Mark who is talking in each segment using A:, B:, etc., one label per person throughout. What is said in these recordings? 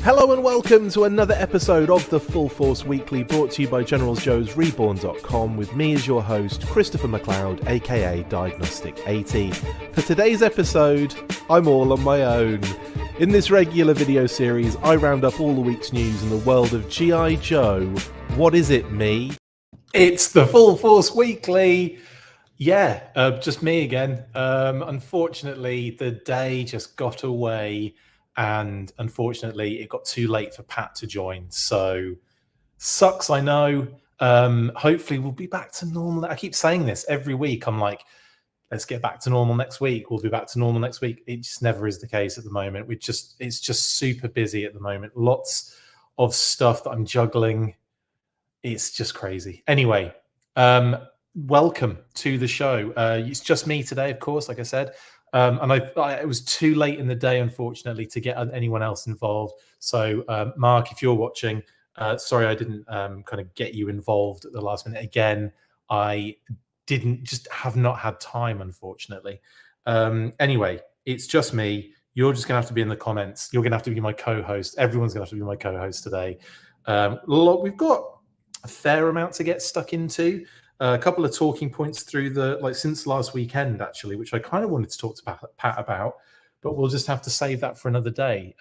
A: Hello and welcome to another episode of the Full Force Weekly, brought to you by Generals Joe's REBORN.com, with me as your host, Christopher McLeod AKA Diagnostik80. For today's episode, I'm all on my own. In this regular video series, I round up all the week's news in the world of G.I. Joe. What is it, me? It's the Full Force Weekly. Yeah, just me again. Unfortunately, the day just got away. And unfortunately, it got too late for Pat to join. So, sucks, I know. Hopefully, we'll be back to normal. I keep saying this every week. I'm like, let's get back to normal next week. We'll be back to normal next week. It just never is the case at the moment. It's just super busy at the moment. Lots of stuff that I'm juggling. It's just crazy. Anyway, welcome to the show. It's just me today, of course, like I said. And it was too late in the day, unfortunately, to get anyone else involved. So, Mark, if you're watching, sorry I didn't kind of get you involved at the last minute. Again, I have not had time, unfortunately. Anyway, it's just me. You're just going to have to be in the comments. You're going to have to be my co-host. Everyone's going to have to be my co-host today. We've got a fair amount to get stuck into. A couple of talking points through since last weekend, actually, which I kind of wanted to talk to Pat about, but we'll just have to save that for another day.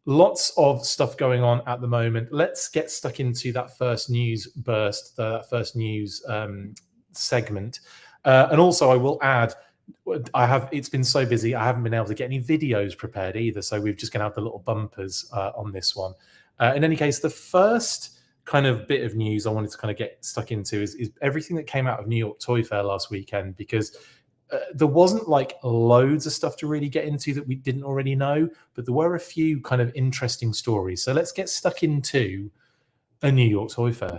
A: Lots of stuff going on at the moment. Let's get stuck into that first news burst, that first news segment. And also, I will add, it's been so busy, I haven't been able to get any videos prepared either. So we're just going to have the little bumpers on this one. In any case, the first kind of bit of news I wanted to kind of get stuck into is everything that came out of New York Toy Fair last weekend, because there wasn't like loads of stuff to really get into that we didn't already know, but there were a few kind of interesting stories. So let's get stuck into a New York Toy Fair.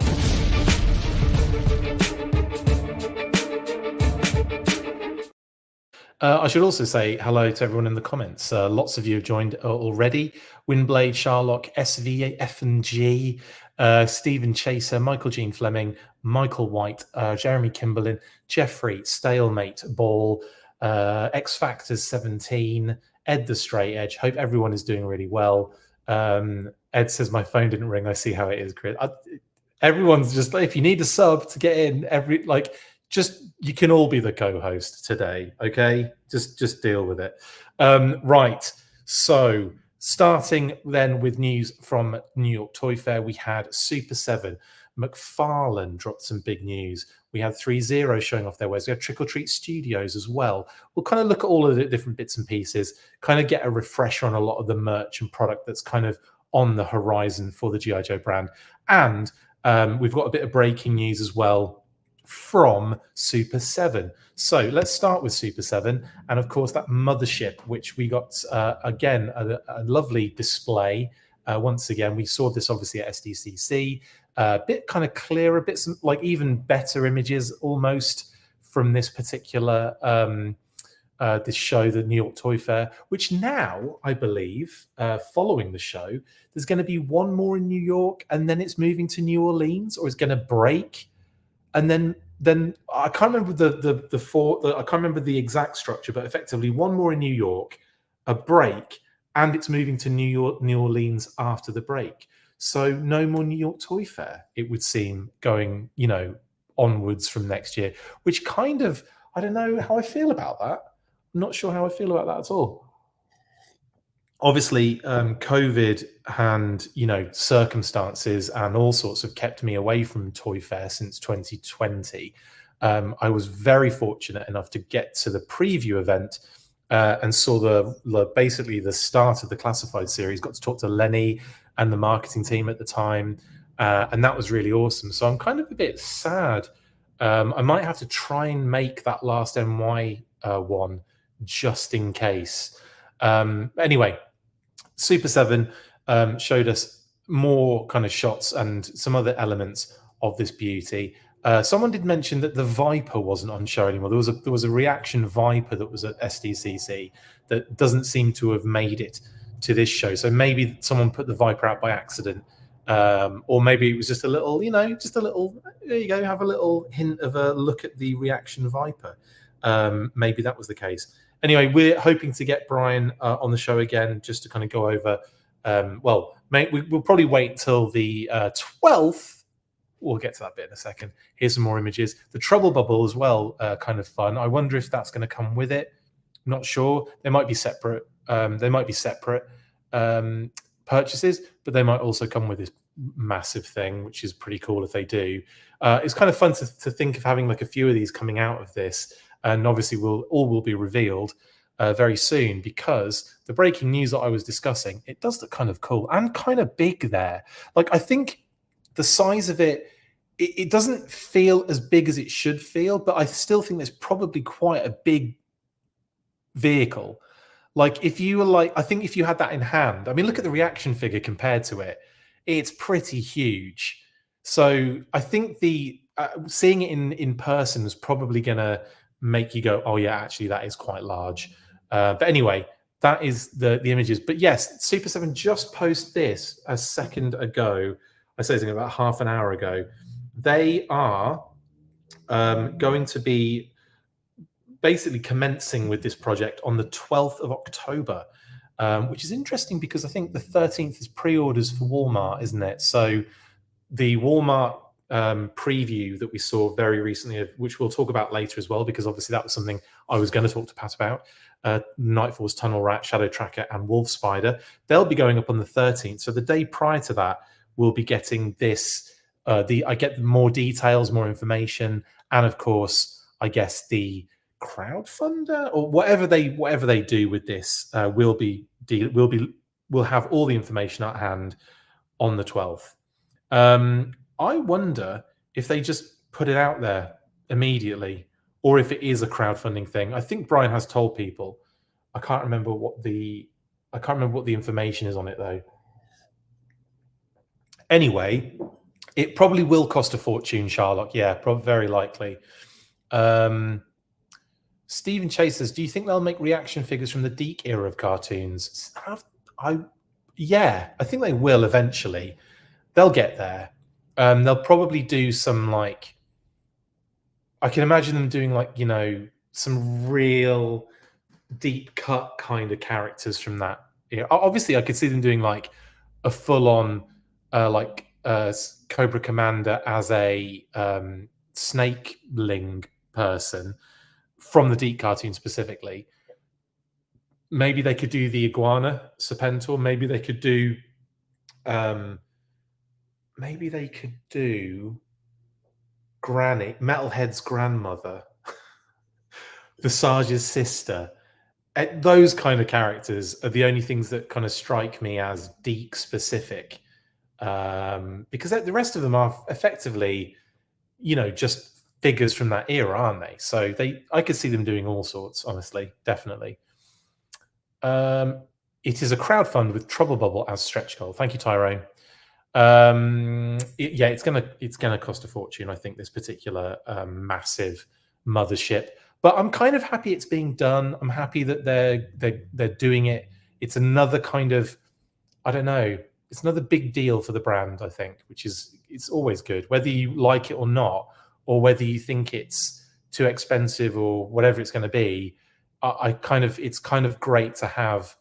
A: I should also say hello to everyone in the comments. Lots of you have joined already. Windblade, Sharlock, SV, F&G, Stephen Chaser, Michael Jean Fleming, Michael White, Jeremy Kimberlin, Jeffrey, Stalemate, Ball, X Factors 17, Ed the Straight Edge. Hope everyone is doing really well. Ed says my phone didn't ring. I see how it is, Chris. Everyone's just, if you need a sub to get in, you can all be the co-host today, okay? Just deal with it. Right, so starting then with news from New York Toy Fair, we had Super 7. McFarlane dropped some big news. We had 3-0 showing off their wares. We had Trick or Treat Studios as well. We'll kind of look at all of the different bits and pieces, kind of get a refresher on a lot of the merch and product that's kind of on the horizon for the G.I. Joe brand. And we've got a bit of breaking news as well from Super 7. So let's start with Super 7, and of course that mothership, which we got again a lovely display. Once again, we saw this obviously at SDCC, a bit kind of clearer, bits like even better images almost from this particular this show, the New York Toy Fair, which now I believe following the show there's going to be one more in New York, and then it's moving to New Orleans, or it's going to break. And then I can't remember I can't remember the exact structure, but effectively one more in New York, a break, and it's moving to New Orleans after the break. So no more New York Toy Fair, it would seem, going, onwards from next year, which kind of, I don't know how I feel about that. I'm not sure how I feel about that at all. Obviously, COVID and, circumstances and all sorts have kept me away from Toy Fair since 2020. I was very fortunate enough to get to the preview event and saw basically the start of the classified series, got to talk to Lenny and the marketing team at the time, and that was really awesome. So I'm kind of a bit sad. I might have to try and make that last NY one just in case. Anyway, Super 7 showed us more kind of shots and some other elements of this beauty. Someone did mention that the Viper wasn't on show anymore. There was a reaction Viper that was at SDCC that doesn't seem to have made it to this show. So maybe someone put the Viper out by accident, or maybe it was just a little, there you go, have a little hint of a look at the reaction Viper. Maybe that was the case. Anyway, we're hoping to get Brian on the show again just to kind of go over Well, we'll probably wait till the 12th. We'll get to that bit in a second. Here's some more images. The Trouble Bubble as well, kind of fun. I wonder if that's going to come with it. Not sure. They might be separate. Purchases, but they might also come with this massive thing, which is pretty cool if they do. It's kind of fun to think of having like a few of these coming out of this, and obviously all will be revealed very soon, because the breaking news that I was discussing, it does look kind of cool and kind of big there. Like, I think the size of it doesn't feel as big as it should feel, but I still think there's probably quite a big vehicle. Like, if you were like, I think if you had that in hand, I mean, look at the reaction figure compared to it. It's pretty huge. So I think the seeing it in person is probably going to make you go, oh yeah, actually that is quite large. But anyway, that is the images. But yes, Super 7 just posted this a second ago. I say something about half an hour ago. They are going to be basically commencing with this project on the 12th of October, which is interesting because I think the 13th is pre-orders for Walmart, isn't it? So the Walmart preview that we saw very recently, which we'll talk about later as well, because obviously that was something I was going to talk to Pat about, Nightfall's Tunnel Rat, Shadow Tracker, and Wolf Spider, they'll be going up on the 13th. So the day prior to that, we'll be getting this, I get more details, more information, and of course, I guess the crowdfunder or whatever they do with this we'll have all the information at hand on the 12th. I wonder if they just put it out there immediately, or if it is a crowdfunding thing. I think Brian has told people. I can't remember what the information is on it though. Anyway, it probably will cost a fortune, Sherlock. Yeah, probably, very likely. Stephen Chase says, do you think they'll make reaction figures from the Deke era of cartoons? Yeah, I think they will eventually. They'll get there. They'll probably do some, like, I can imagine them doing, like, you know, some real deep cut kind of characters from that. Yeah, obviously I could see them doing like a full-on Cobra Commander as a snakeling person from the Deke cartoon specifically. Maybe they could do the Iguana Serpentor. Maybe they could do Granny, Metalhead's grandmother, Visage's sister. Those kind of characters are the only things that kind of strike me as Deke specific, because the rest of them are effectively, you know, just figures from that era, aren't they? So I could see them doing all sorts, honestly, definitely. It is a crowdfund with Trouble Bubble as stretch goal. Thank you, Tyrone. Yeah, it's gonna cost a fortune, I think, this particular massive mothership. But I'm kind of happy it's being done. I'm happy that they're doing it. It's another kind of, I don't know, it's another big deal for the brand, I think, it's always good, whether you like it or not, or whether you think it's too expensive or whatever it's going to be. It's kind of great to have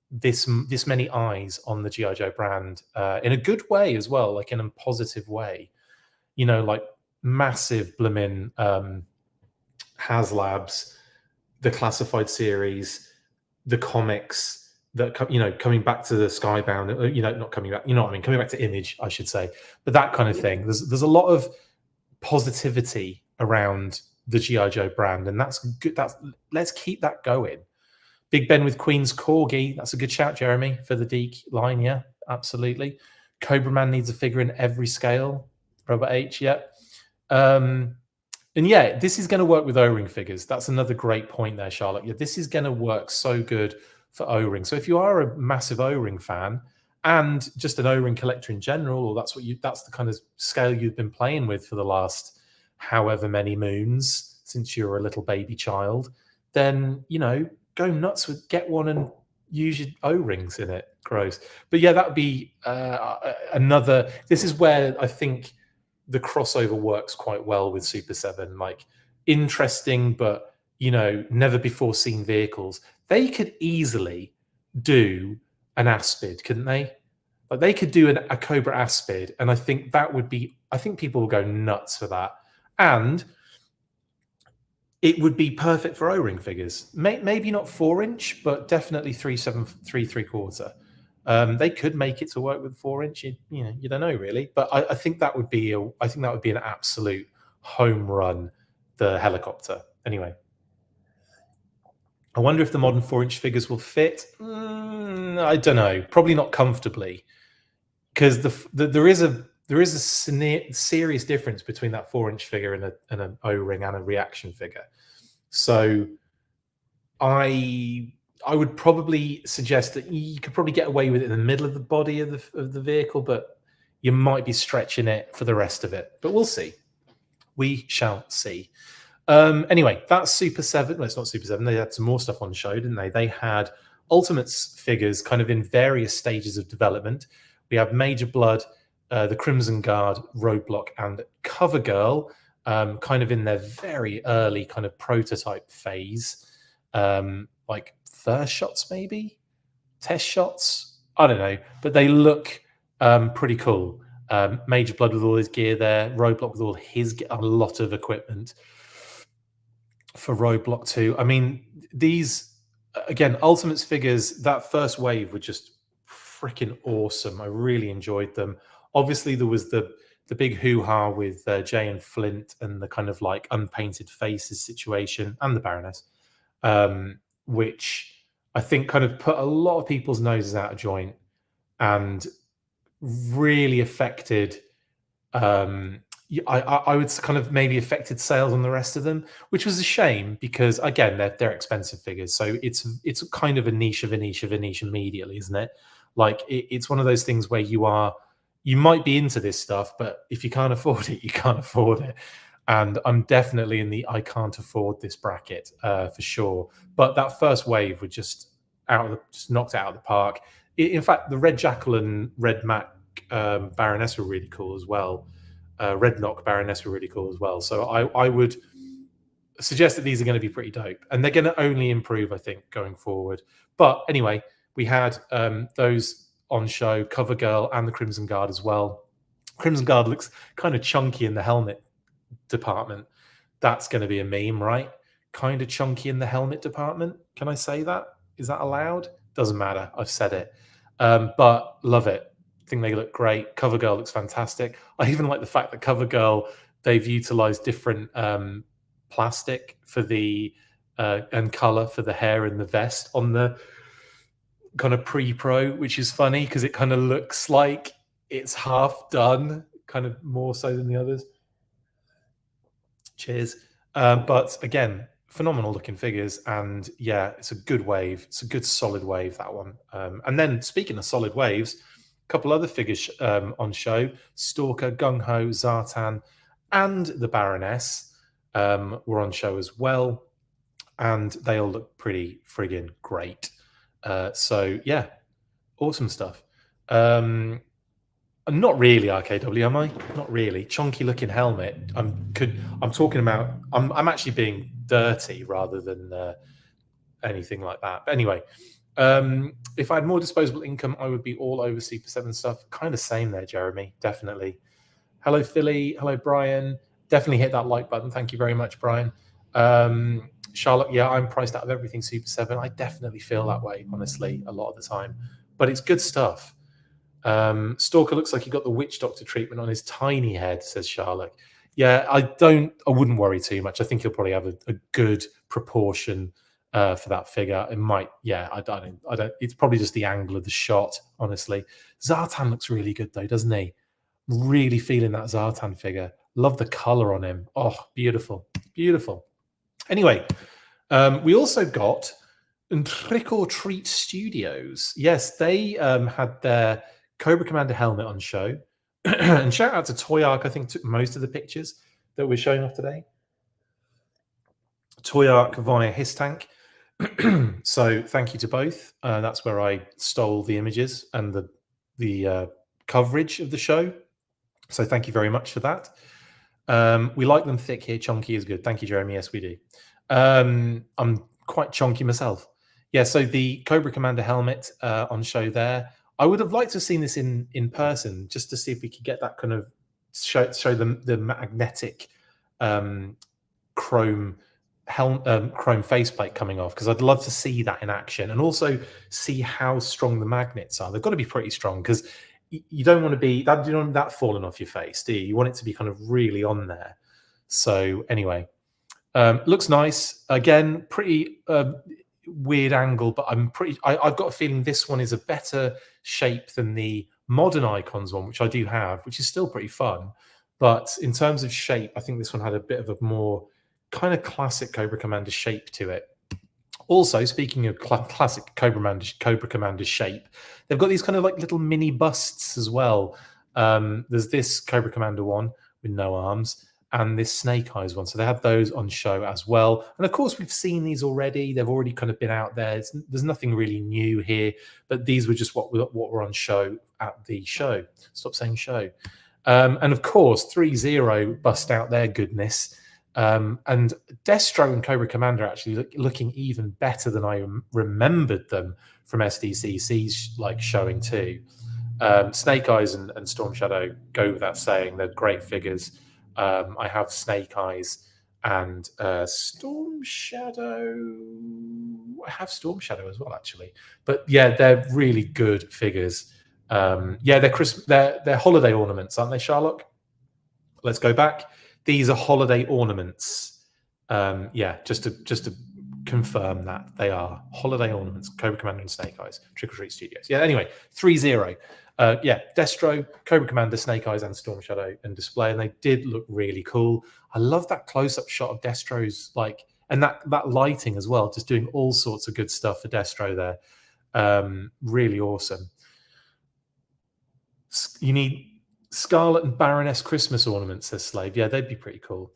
A: this many eyes on the G.I. Joe brand in a good way as well, like in a positive way. You know, like massive blimmin' HasLabs, the classified series, the comics that, you know, coming back to the Skybound, you know, not coming back, you know what I mean, coming back to Image, I should say, but that kind of thing. There's a lot of positivity around the G.I. Joe brand, and that's good. Let's keep that going. Big Ben with Queen's Corgi, that's a good shout, Jeremy, for the Deke line. Yeah, absolutely. Cobra Man needs a figure in every scale. Robert H, yeah. And yeah, this is going to work with O-ring figures. That's another great point there, Charlotte. Yeah, this is going to work so good for O-ring. So if you are a massive O-ring fan and just an O-ring collector in general, or that's the kind of scale you've been playing with for the last however many moons since you were a little baby child, then, you know, go nuts with, get one and use your O-rings in it. Gross. But yeah, that would be another. This is where I think the crossover works quite well with Super 7. Like, interesting, but, you know, never before seen vehicles. They could easily do an Aspid, couldn't they? Like they could do a Cobra Aspid, and I think that would be. I think people will go nuts for that, and it would be perfect for O-ring figures. Maybe not 4-inch, but definitely 3/7, 3/3. They could make it to work with 4-inch. You don't know really, but I think that would be an absolute home run. The helicopter. Anyway, I wonder if the modern 4-inch figures will fit. I don't know. Probably not comfortably, because there is a serious difference between that 4-inch figure and an O-ring and a reaction figure. So I would probably suggest that you could probably get away with it in the middle of the body of the vehicle, but you might be stretching it for the rest of it. But we'll see. We shall see. Anyway, that's Super 7. Well, it's not Super 7. They had some more stuff on show, didn't they? They had Ultimates figures kind of in various stages of development. We have Major Blood, the Crimson Guard, Roadblock, and CoverGirl, kind of in their very early kind of prototype phase. Like first shots, maybe? Test shots? I don't know. But they look pretty cool. Major Blood with all his gear there. Roadblock with all his a lot of equipment for Roadblock 2. I mean, these, again, Ultimates figures, that first wave were just freaking awesome. I really enjoyed them. Obviously, there was the big hoo-ha with Jay and Flint and the kind of like unpainted faces situation, and the Baroness, which I think kind of put a lot of people's noses out of joint and really affected I would kind of maybe affected sales on the rest of them, which was a shame because again they're expensive figures, so it's kind of a niche of a niche of a niche immediately, isn't it? Like it's one of those things where you might be into this stuff, but if you can't afford it, you can't afford it. And I'm definitely in the I can't afford this bracket for sure. But that first wave was just knocked it out of the park. In fact, the Red Jackal and Red Mac Baroness were really cool as well. Red Knock Baroness were really cool as well. So I would suggest that these are going to be pretty dope. And they're going to only improve, I think, going forward. But anyway, we had those on show, CoverGirl and the Crimson Guard as well. Crimson Guard looks kind of chunky in the helmet department. That's going to be a meme, right? Kind of chunky in the helmet department. Can I say that? Is that allowed? Doesn't matter. I've said it. But love it. I think they look great. CoverGirl looks fantastic. I even like the fact that CoverGirl, they've utilized different plastic for the and color for the hair and the vest on the kind of pre-pro, which is funny because it kind of looks like it's half done, kind of more so than the others. Cheers. But again, phenomenal looking figures, and yeah, it's a good wave. It's a good solid wave, that one. And then speaking of solid waves, a couple other figures on show: Stalker, Gung Ho, Zartan, and the Baroness were on show as well, and they all look pretty friggin' great. So yeah, awesome stuff. Not really RKW, am I? Not really. Chunky looking helmet. I'm talking about. I'm actually being dirty rather than anything like that. But anyway, if I had more disposable income, I would be all over Super 7 stuff. Kind of same there, Jeremy. Definitely. Hello, Philly. Hello, Brian. Definitely hit that like button. Thank you very much, Brian. Charlotte, yeah, I'm priced out of everything Super 7. I definitely feel that way, honestly, a lot of the time. But it's good stuff. Stalker looks like he got the witch doctor treatment on his tiny head, says Charlotte. Yeah, I wouldn't worry too much. I think he'll probably have a good proportion for that figure. It might, yeah, I don't, it's probably just the angle of the shot, honestly. Zartan looks really good though, doesn't he? Really feeling that Zartan figure. Love the color on him. Oh, beautiful, beautiful. Anyway, we also got Trick or Treat Studios. Yes, they had their Cobra Commander helmet on show. And shout out to Toy Arc, I think took most of the pictures that we're showing off today. Toy Arc via His Tank. So thank you to both. That's where I stole the images and the coverage of the show. So thank you very much for that. We like them thick here. Chunky is good. Thank you, Jeremy. Yes, we do. I'm quite chunky myself. Yeah, so the Cobra Commander helmet on show there. I would have liked to have seen this in person, just to see if we could get that kind of show the magnetic chrome chrome faceplate coming off, because I'd love to see that in action, and also see how strong the magnets are. They've got to be pretty strong, because you don't want to be that, you don't want that falling off your face, do you? You want it to be kind of really on there. So anyway, looks nice. Again, pretty weird angle, but I've got a feeling this one is a better shape than the modern Icons one, which I do have, which is still pretty fun. But in terms of shape, I think this one had a bit of a more kind of classic Cobra Commander shape to it. Also, speaking of classic Cobra Commander shape, they've got these kind of like little mini busts as well. There's this Cobra Commander one with no arms, and this Snake Eyes one. So they have those on show as well. And of course, we've seen these already. They've already kind of been out there. There's nothing really new here, but these were just what were on show at the show. Stop saying show. And of course, 3-0 bust out their goodness. And Destro and Cobra Commander are actually looking even better than I remembered them from SDCC's like showing too. Snake Eyes and Storm Shadow go without saying. They're great figures. I have Snake Eyes and Storm Shadow. I have Storm Shadow as well, actually. But yeah, they're really good figures. Yeah, they're holiday ornaments, aren't they, Sherlock? Let's go back. These are holiday ornaments. Yeah, just to confirm that they are holiday ornaments. Cobra Commander and Snake Eyes, Trick or Treat Studios. Yeah. Anyway, 3-0. Yeah, Destro, Cobra Commander, Snake Eyes, and Storm Shadow and display, and they did look really cool. I love that close-up shot of Destro's and that lighting as well, just doing all sorts of good stuff for Destro there. Really awesome. You need Scarlet and Baroness Christmas ornaments, says Slave. Yeah, they'd be pretty cool.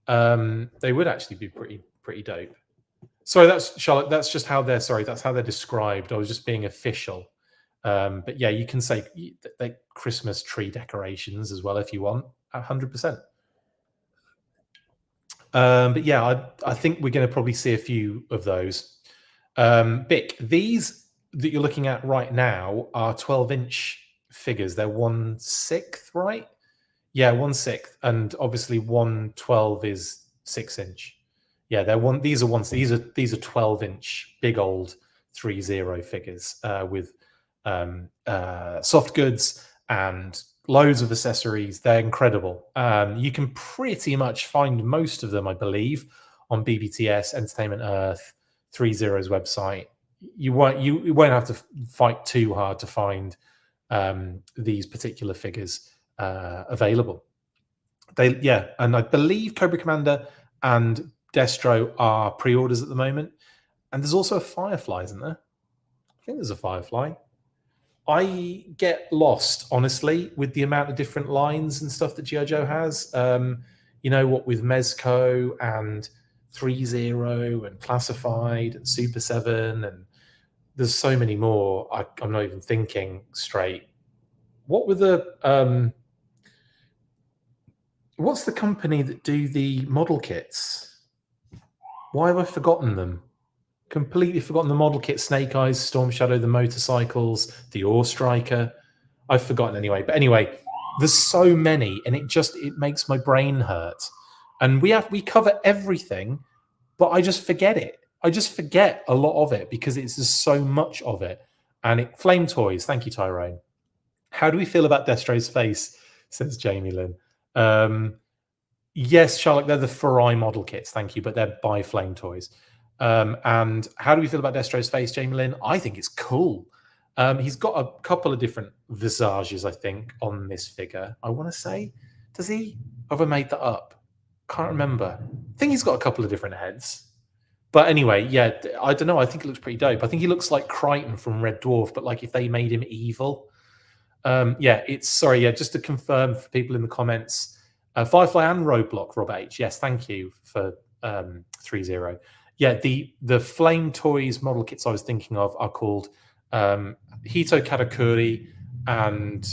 A: They would actually be pretty dope. Sorry, that's Charlotte. That's just how they're. Sorry, that's how they're described. I was just being official. But yeah, you can say they Christmas tree decorations as well if you want. 100%. But yeah, I think we're going to probably see a few of those. Bic, these that you're looking at right now are 12-inch figures. They're 1/6, right? Yeah, 1/6, and obviously 1/12 is 6-inch. Yeah, these are 12-inch big old 3-0 figures with soft goods and loads of accessories. They're incredible. You can pretty much find most of them, I believe, on BBTS, Entertainment Earth, 3-0's website. You won't have to fight too hard to find these particular figures available. And I believe Cobra Commander and Destro are pre-orders at the moment. And there's also a Firefly, isn't there? I think there's a Firefly. I get lost, honestly, with the amount of different lines and stuff that G.I. Joe has. You know, what with Mezco and 3-0 and Classified and Super 7, and there's so many more. I'm not even thinking straight. What were the what's the company that do the model kits? Why have I forgotten them? Completely forgotten the model kit. Snake Eyes, Storm Shadow, the motorcycles, the Ore Striker. I've forgotten anyway. But anyway, there's so many, and it makes my brain hurt. And we cover everything, but I just forget it. I just forget a lot of it because it's just so much of it. And Flame Toys, thank you, Tyrone. How do we feel about Destro's face? Says Jamie Lynn. Yes, Charlotte, they're the Farai model kits, thank you, but they're by Flame Toys. And how do we feel about Destro's face, Jamie Lynn? I think it's cool. He's got a couple of different visages, I think, on this figure. I want to say, does he? Have I made that up? Can't remember. I think he's got a couple of different heads. But anyway, yeah, I don't know. I think it looks pretty dope. I think he looks like Crichton from Red Dwarf, but like if they made him evil. Just to confirm for people in the comments, Firefly and Roadblock, Rob H. Yes, thank you for 3-0. Yeah, the Flame Toys model kits I was thinking of are called Hito Katakuri and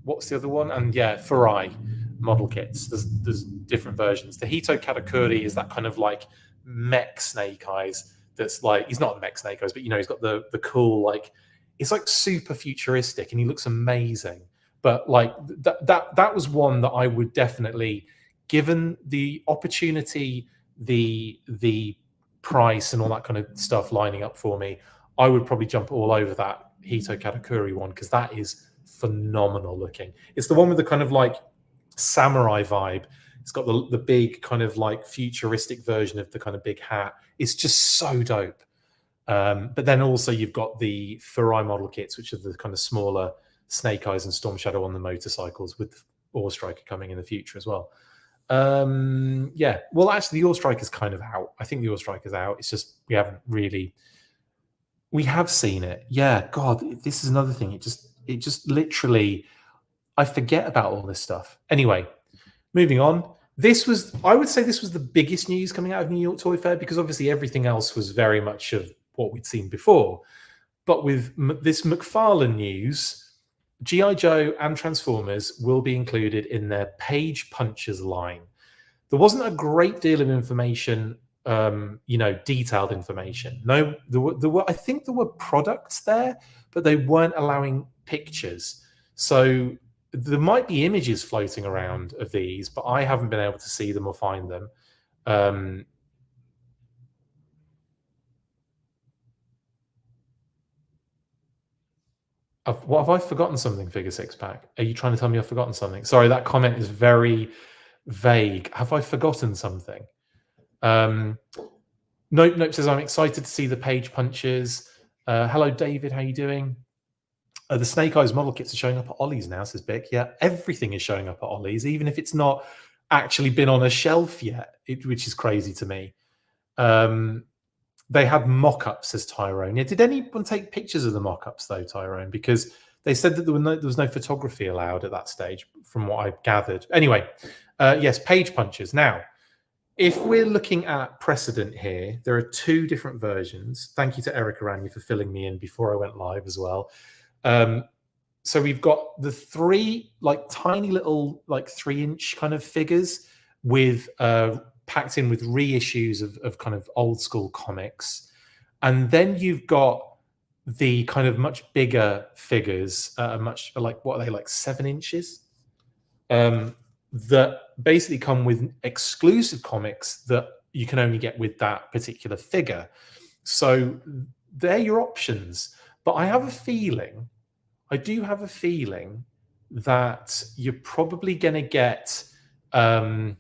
A: what's the other one? And yeah, Farai model kits. There's different versions. The Hito Katakuri is that kind of like mech Snake Eyes. That's like, he's not mech Snake Eyes, but you know, he's got the cool like it's like super futuristic, and he looks amazing. But like that was one that I would definitely, given the opportunity, the price, and all that kind of stuff lining up for me, I would probably jump all over that Hito Katakuri one, because that is phenomenal looking. It's the one with the kind of like samurai vibe. It's got the big kind of like futuristic version of the kind of big hat. It's just so dope. But then also you've got the Furai model kits, which are the kind of smaller Snake Eyes and Storm Shadow on the motorcycles, with Ore Striker coming in the future as well. Yeah, well, actually, the Ore Striker's kind of out. I think the Ore Striker's out. It's just we haven't really. We have seen it. Yeah, God, this is another thing. It just literally, I forget about all this stuff. Anyway, moving on. I would say this was the biggest news coming out of New York Toy Fair, because obviously everything else was very much of what we'd seen before. But with this McFarlane news, G.I. Joe and Transformers will be included in their Page Punchers line. There wasn't a great deal of information, detailed information. No, there were. I think there were products there, but they weren't allowing pictures. So there might be images floating around of these, but I haven't been able to see them or find them. What have I forgotten? Something, Figure Six Pack? Are you trying to tell me I've forgotten something? Sorry, that comment is very vague. Have I forgotten something? Nope says, I'm excited to see the Page Punches. Hello, David. How you doing? The Snake Eyes model kits are showing up at Ollie's now, says Bick. Yeah, everything is showing up at Ollie's, even if it's not actually been on a shelf yet, which is crazy to me. They had mock-ups, says Tyrone. Yeah, did anyone take pictures of the mock-ups, though, Tyrone? Because they said that there was no photography allowed at that stage, from what I gathered. Anyway, yes, Page Punchers. Now, if we're looking at precedent here, there are two different versions. Thank you to Eric Aranya for filling me in before I went live as well. So we've got the three like tiny little like 3-inch kind of figures with packed in with reissues of kind of old school comics, and then you've got the kind of much bigger figures, much like, what are they, like 7 inches, that basically come with exclusive comics that you can only get with that particular figure. So they're your options. But I do have a feeling that you're probably going to get, they're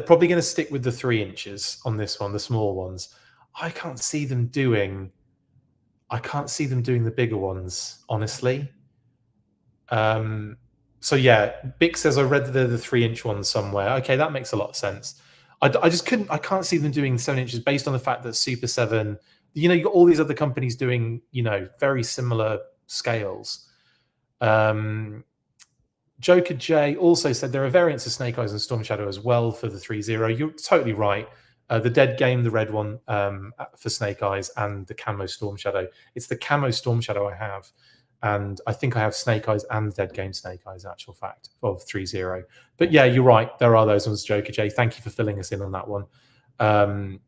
A: probably going to stick with the 3 inches on this one, the small ones. I can't see them doing the bigger ones, honestly. So yeah, Bick says, I read that they're the 3-inch ones somewhere. Okay, that makes a lot of sense. I can't see them doing 7 inches based on the fact that Super 7, you got all these other companies doing, very similar scales. Joker J also said there are variants of Snake Eyes and Storm Shadow as well for the 3.0. You're totally right. The Dead Game, the red one for Snake Eyes, and the Camo Storm Shadow. It's the Camo Storm Shadow I have. And I think I have Snake Eyes and Dead Game Snake Eyes, actual fact, of 3.0. But yeah, you're right. There are those ones, Joker J. Thank you for filling us in on that one. I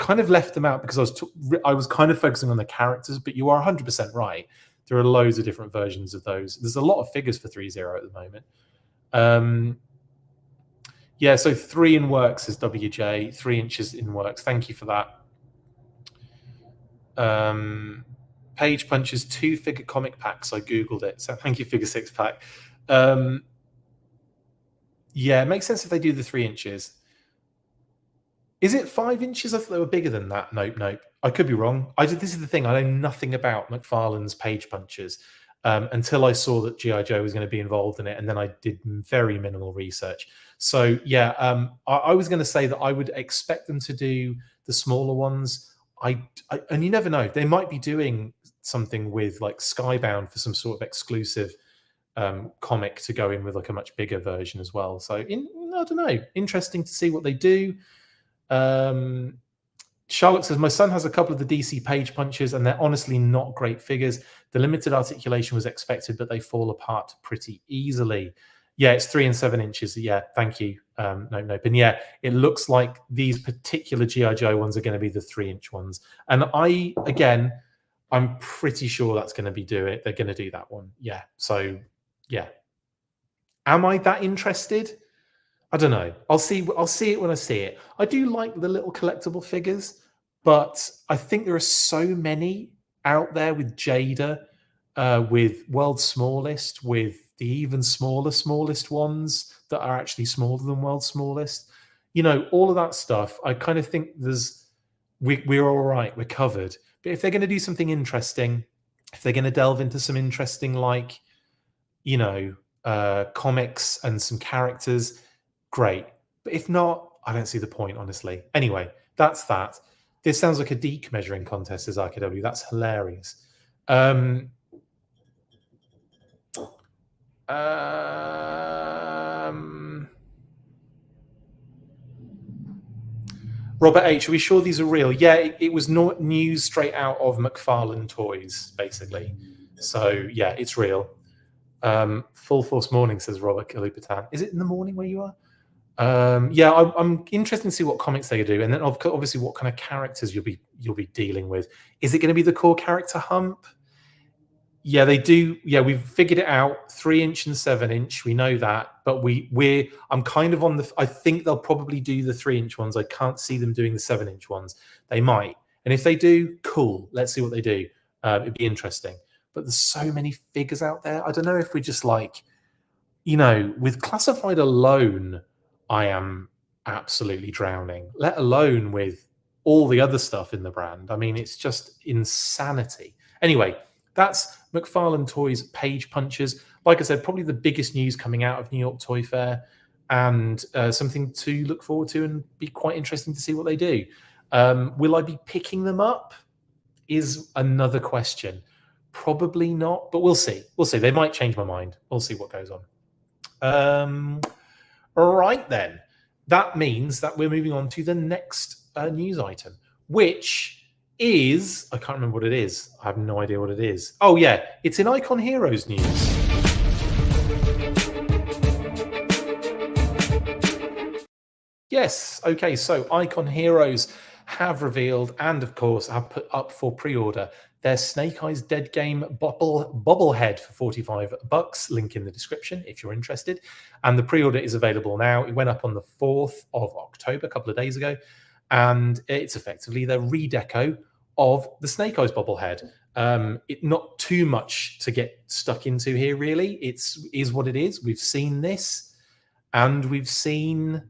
A: kind of left them out because I was kind of focusing on the characters, but you are 100% right. There are loads of different versions of those. There's a lot of figures for 3.0 at the moment. Yeah, so 3 in works is WJ, 3 inches in works. Thank you for that. Page Punches 2 figure comic packs. I Googled it. So thank you, Figure Six Pack. Yeah, it makes sense if they do the 3 inches. Is it 5 inches? I thought they were bigger than that. Nope. I could be wrong. This is the thing. I know nothing about McFarlane's Page Punchers until I saw that G.I. Joe was going to be involved in it, and then I did very minimal research. So yeah, I was going to say that I would expect them to do the smaller ones. And you never know. They might be doing something with like Skybound for some sort of exclusive comic to go in with like a much bigger version as well. So I don't know. Interesting to see what they do. Charlotte says, my son has a couple of the DC Page Punchers and they're honestly not great figures. The limited articulation was expected, but they fall apart pretty easily. Yeah, it's 3 and 7 inches. Yeah, thank you. Nope. And yeah, it looks like these particular G.I. Joe ones are going to be the 3-inch ones. And I I'm pretty sure that's going to be They're going to do that one. Yeah. So yeah. Am I that interested? I don't know. I'll see it when I see it. I do like the little collectible figures, but I think there are so many out there with Jada, with World's Smallest, with the even smallest ones that are actually smaller than World's Smallest. You know, all of that stuff. I kind of think we're all right. We're covered. But if they're going to do something interesting, if they're going to delve into some interesting, like, you know, comics and some characters, great. But if not, I don't see the point, honestly. Anyway, that's that. This sounds like a deke measuring contest, says RKW. That's hilarious. Robert H, are we sure these are real? Yeah, it was not news straight out of McFarlane Toys, basically. So, yeah, it's real. Full Force Morning, says Robert Kalupatan. Is it in the morning where you are? Yeah, I'm interested to see what comics they do, and then obviously what kind of characters you'll be dealing with. Is it going to be the core character hump? Yeah, they do. Yeah, we've figured it out. 3-inch and 7-inch. We know that, but I'm kind of on the. I think they'll probably do the 3-inch ones. I can't see them doing the 7-inch ones. They might, and if they do, cool. Let's see what they do. It'd be interesting. But there's so many figures out there. I don't know if we're just like, you know, with Classified alone, I am absolutely drowning, let alone with all the other stuff in the brand. I mean, it's just insanity. Anyway, that's McFarlane Toys Page Punchers. Like I said, probably the biggest news coming out of New York Toy Fair, and something to look forward to and be quite interesting to see what they do. Will I be picking them up is another question. Probably not, but we'll see. We'll see. They might change my mind. We'll see what goes on. All right, then. That means that we're moving on to the next news item, which is... I can't remember what it is. I have no idea what it is. Oh, yeah. It's in Icon Heroes news. Yes. Okay, so Icon Heroes have revealed and, of course, have put up for pre-order their Snake Eyes Dead Game bobblehead for $45. Link in the description if you're interested. And the pre-order is available now. It went up on the 4th of October, a couple of days ago. And it's effectively the redeco of the Snake Eyes bobblehead. Not too much to get stuck into here, really. It is what it is. We've seen this. And we've seen...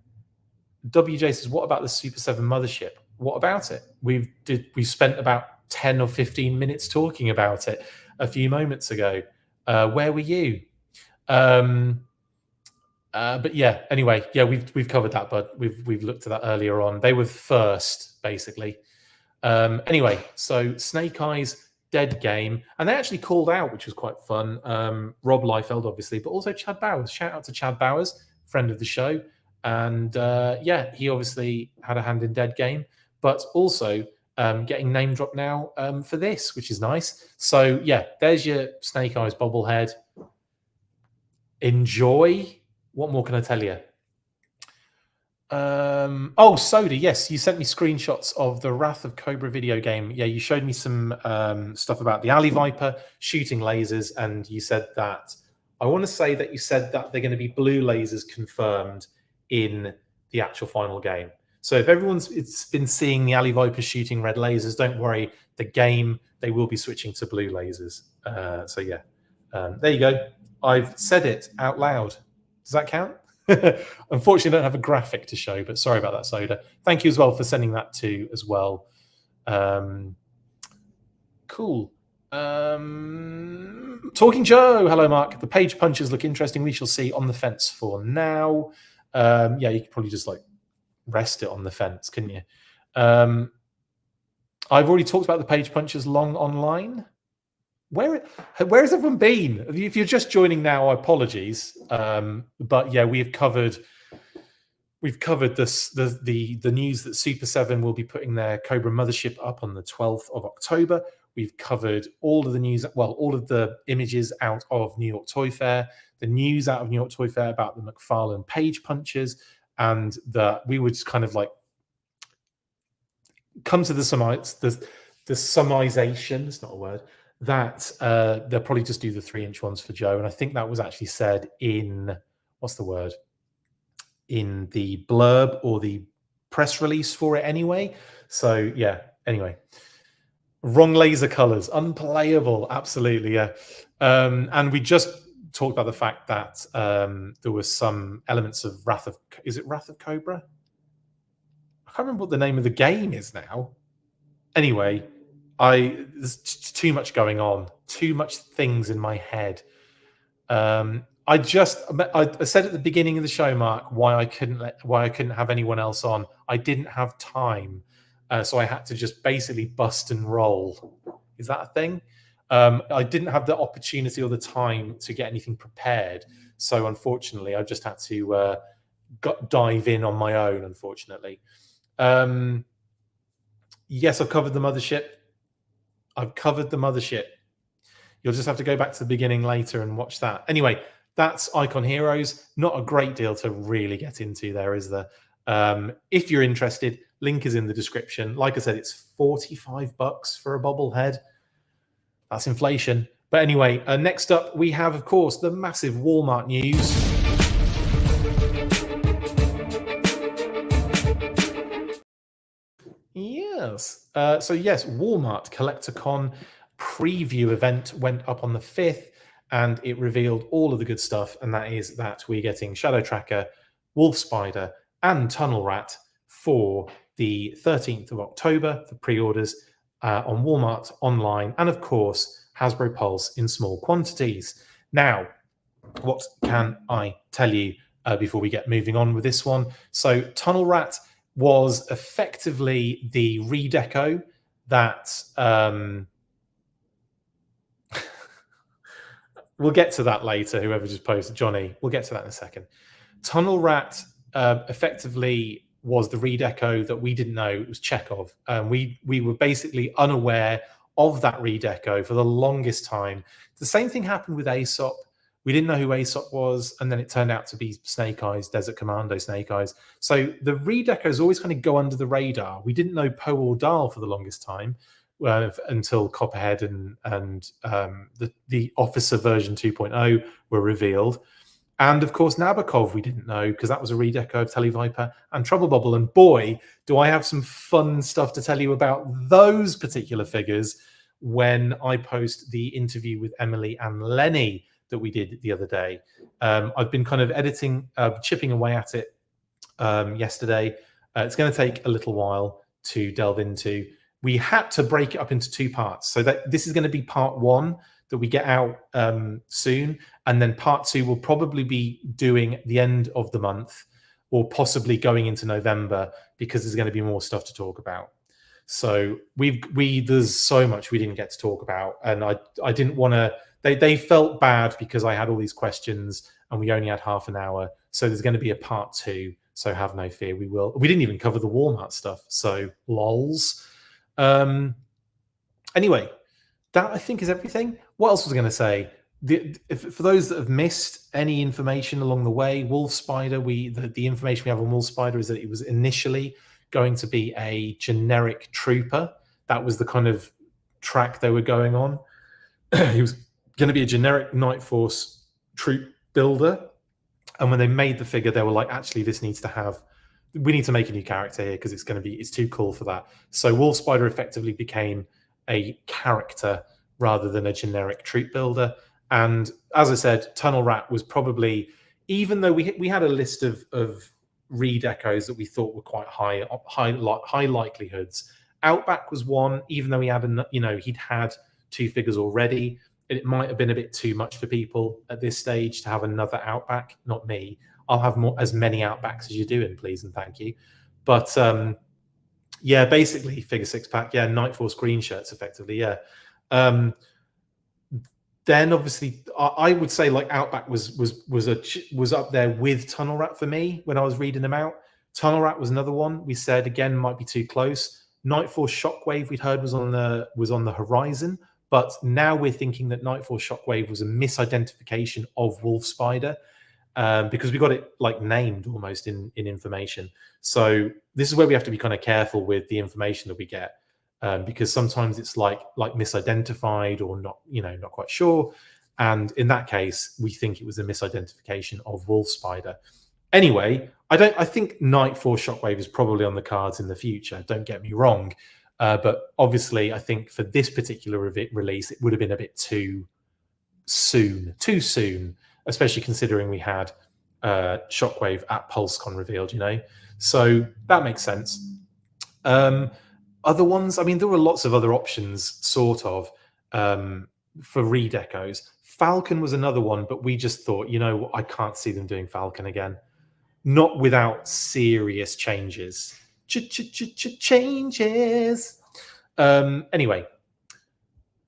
A: WJ says, what about the Super 7 mothership? What about it? We've spent about 10 or 15 minutes talking about it a few moments ago. Where were you? But yeah, anyway, yeah, we've covered that, but we've looked at that earlier on. They were first, basically. Anyway, so Snake Eyes Dead Game, and they actually called out, which was quite fun. Rob Liefeld, obviously, but also Chad Bowers. Shout out to Chad Bowers, friend of the show. And yeah, he obviously had a hand in Dead Game, but also getting name dropped now for this, which is nice. So yeah, there's your Snake Eyes bobblehead. Enjoy. What more can I tell you? Oh, Soda, yes, you sent me screenshots of the Wrath of Cobra video game. Yeah, you showed me some stuff about the Alley Viper shooting lasers, and you said that, I want to say that you said that they're going to be blue lasers confirmed in the actual final game. So if it's been seeing the Alley Viper shooting red lasers, don't worry. The game, they will be switching to blue lasers. So yeah, there you go. I've said it out loud. Does that count? Unfortunately, I don't have a graphic to show, but sorry about that, Soda. Thank you as well for sending that too as well. Cool. Talking Joe, hello, Mark. The page punches look interesting. We shall see. On the fence for now. Yeah, you could probably just like rest it on the fence, couldn't you? I've already talked about the page punches long online. Where has everyone been? If you're just joining now, apologies. But yeah, we've covered this the news that Super 7 will be putting their Cobra mothership up on the 12th of October. We've covered all of the news, well, all of the images out of New York Toy Fair, the news out of New York Toy Fair about the McFarlane page punches, and we would just kind of like come to the the sumization, it's not a word, that they'll probably just do the 3-inch ones for Joe. And I think that was actually said in, what's the word? In the blurb or the press release for it anyway. So yeah, anyway. Wrong laser colors, unplayable, absolutely, yeah. And we just talked about the fact that there were some elements of Wrath of Cobra? I can't remember what the name of the game is now. Anyway, there's too much going on, too much things in my head. I said at the beginning of the show, Mark, why I couldn't have anyone else on. I didn't have time, so I had to just basically bust and roll. Is that a thing? I didn't have the opportunity or the time to get anything prepared, so unfortunately, I just had to dive in on my own. Unfortunately, yes, I've covered the mothership. You'll just have to go back to the beginning later and watch that. Anyway, that's Icon Heroes. Not a great deal to really get into there, is there? If you're interested, link is in the description. Like I said, it's $45 for a bobblehead. That's inflation. But anyway, next up, we have, of course, the massive Walmart news. Yes. So yes, Walmart CollectorCon preview event went up on the 5th, and it revealed all of the good stuff, and that is that we're getting Shadow Tracker, Wolf Spider, and Tunnel Rat for the 13th of October for pre-orders on Walmart online, and of course Hasbro Pulse in small quantities. Now, what can I tell you before we get moving on with this one? So Tunnel Rat was effectively the redeco that we'll get to that later. Whoever just posted, Johnny, we'll get to that in a second. Tunnel Rat effectively was the redeco that we didn't know it was Chekhov. We were basically unaware of that redeco for the longest time. The same thing happened with Aesop. We didn't know who Aesop was, and then it turned out to be Snake Eyes, Desert Commando Snake Eyes. So the redecos always kind of go under the radar. We didn't know Poe or Dahl for the longest time until Copperhead and the Officer version 2.0 were revealed. And of course, Nabokov we didn't know because that was a redeco of Televiper and Trouble Bubble. And boy, do I have some fun stuff to tell you about those particular figures when I post the interview with Emily and Lenny that we did the other day. I've been kind of editing, chipping away at it yesterday. It's going to take a little while to delve into. We had to break it up into 2 parts. So that this is going to be part 1 that we get out soon. And then part 2 will probably be doing the end of the month or possibly going into November because there's going to be more stuff to talk about. So there's so much we didn't get to talk about. And I didn't want to, they felt bad because I had all these questions and we only had half an hour. So there's going to be a part 2. So have no fear. We didn't even cover the Walmart stuff. So lols. Anyway, that I think is everything. What else was I going to say? For those that have missed any information along the way, Wolf Spider, the information we have on Wolf Spider is that it was initially going to be a generic trooper. That was the kind of track they were going on. He was going to be a generic Night Force troop builder. And when they made the figure, they were like, actually, we need to make a new character here because it's too cool for that. So Wolf Spider effectively became a character rather than a generic troop builder. And as I said, Tunnel Rat was probably, even though we had a list of redecos that we thought were quite high likelihoods. Outback was one, even though he'd had 2 figures already. It might have been a bit too much for people at this stage to have another Outback. Not me. I'll have as many Outbacks as you're doing, please and thank you. But yeah, basically figure 6-pack. Yeah, Night Force green shirts, effectively. Yeah. Then obviously, I would say like Outback was up there with Tunnel Rat for me when I was reading them out. Tunnel Rat was another one. We said again might be too close. Night Force Shockwave we'd heard was on the horizon, but now we're thinking that Night Force Shockwave was a misidentification of Wolf Spider. Because we got it like named almost in information. So this is where we have to be kind of careful with the information that we get. because sometimes it's like misidentified or not, not quite sure. And in that case, we think it was a misidentification of wolf spider. Anyway, I think Night Force Shockwave is probably on the cards in the future. Don't get me wrong, but obviously, I think for this particular release, it would have been a bit too soon, especially considering we had Shockwave at PulseCon revealed. So that makes sense. Other ones, I mean, there were lots of other options, sort of, for redecos. Falcon was another one, but we just thought, I can't see them doing Falcon again. Not without serious changes. Changes. Anyway.